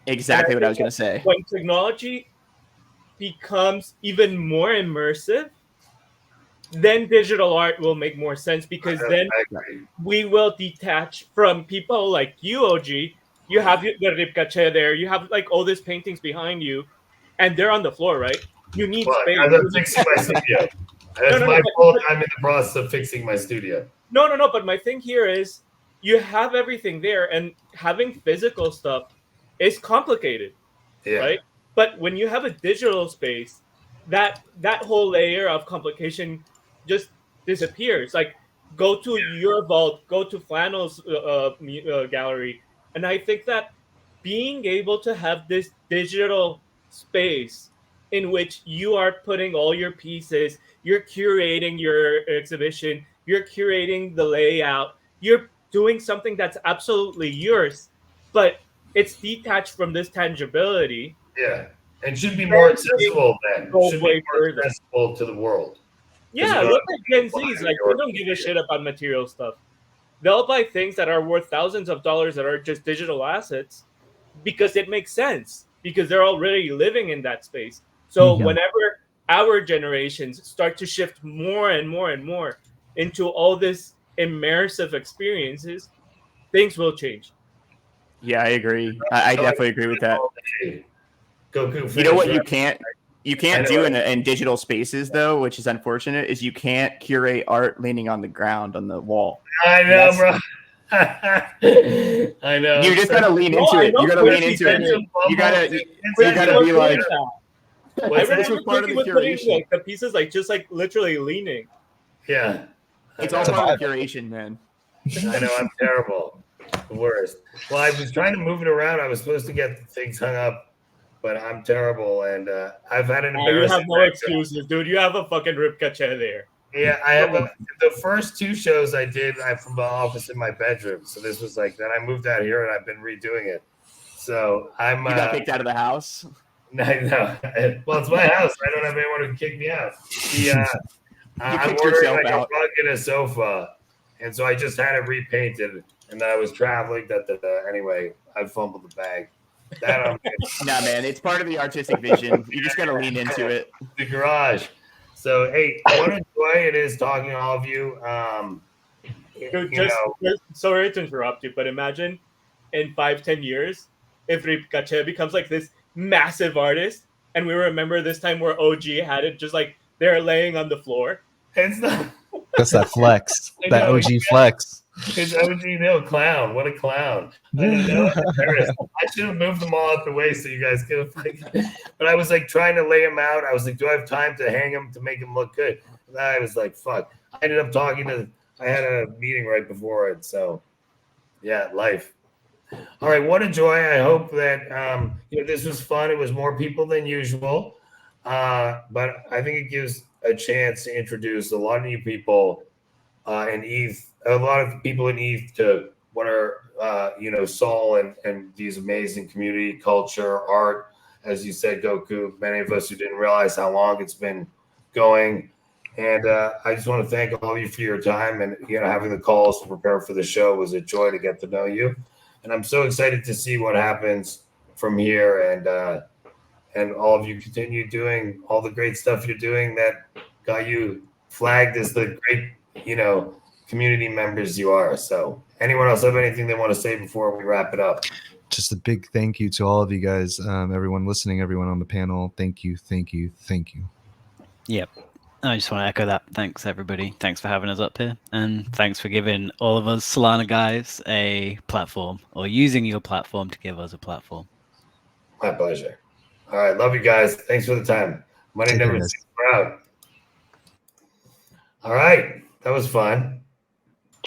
Exactly what I was going to say. When technology becomes even more immersive, then digital art will make more sense, because then we will detach from people like you, OG. You have the Ripcache there. You have like all these paintings behind you, and they're on the floor, right? You need space. I'm fixing my studio. That's my fault. I'm in the process of fixing my studio. No. But my thing here is you have everything there, and having physical stuff is complicated, right? But when you have a digital space, that whole layer of complication just disappears. Like go to your vault, go to Flannel's gallery. And I think that being able to have this digital space in which you are putting all your pieces, you're curating your exhibition, you're curating the layout, you're doing something that's absolutely yours, but it's detached from this tangibility. Yeah, and should be more accessible then. Go Should be way more further. accessible to the world. 'Cause Yeah, you don't look have at to Gen be flying Z's. to Like, New they York don't to give a see it. shit about material stuff. They'll buy things that are worth thousands of dollars that are just digital assets because it makes sense, because they're already living in that space. So Mhm. whenever our generations start to shift more and more and more into all this immersive experiences, things will change. Yeah, I agree. I definitely agree with that. Goku, You know what finish, you I can't know do it. in digital spaces though, which is unfortunate, is you can't curate art leaning on the ground on the wall. I And know, that's bro. I know. you just gotta lean No, into I it. know You gotta Chris, lean he into did it. it. You gotta you Chris, gotta he was be doing like that. I What's that? this remember was part Chris, of he the was putting curation. like the pieces like just like literally leaning. Yeah. I It's know. all part of the curation, man. I know, I'm terrible. The worst. Well, I was trying to move it around. I was supposed to get things hung up, but I'm terrible. And I've had an You embarrassing have no record. excuses, dude. You have a fucking ripka chair there. Yeah, I have the first two shows I did from the office in my bedroom. So this was like, then I moved out here and I've been redoing it. So I'm You got kicked out of the house. no, well, it's my house. I don't have anyone who can kick me out. The I'm kicked ordering yourself like out. a rug and a sofa, and so I just had it repainted. And then I was traveling. Anyway, I fumbled the bag. That Nah, man, it's part of the artistic vision. You just gotta lean into it. the garage. So hey, what a joy it is talking to all of you. Dude, You know, just sorry to interrupt you, but imagine in 5-10 years if Ripkache becomes like this massive artist, and we remember this time where OG had it just like they're laying on the floor. it's not. That's that flex. I That know, OG flex. It's OG no clown. What a clown. I know, that was embarrassing. I should have moved them all out the way so you guys could like, but I was like trying to lay them out. I was like, do I have time to hang them to make them look good? And I was like, fuck. I ended up I had a meeting right before it. So yeah, life. All right, what a joy. I hope that this was fun. It was more people than usual. But I think it gives a chance to introduce a lot of new people in ETH, a lot of people in ETH to what are Soul and these amazing community, culture, art. As you said, Goku, many of us who didn't realize how long it's been going. And I just want to thank all of you for your time, and having the calls to prepare for the show was a joy to get to know you. And I'm so excited to see what happens from here, and all of you continue doing all the great stuff you're doing that got you flagged as the great community members you are. So anyone else have anything they want to say before we wrap it up? Just a big thank you to all of you guys, everyone listening, everyone on the panel. Thank you. Yep. I just want to echo that. Thanks, everybody. Thanks for having us up here. And thanks for giving all of us Solana guys a platform, or using your platform to give us a platform. My pleasure. All right. Love you guys. Thanks for the time. Money Take care, never guys. sleeps. We're out. All right. That was fun.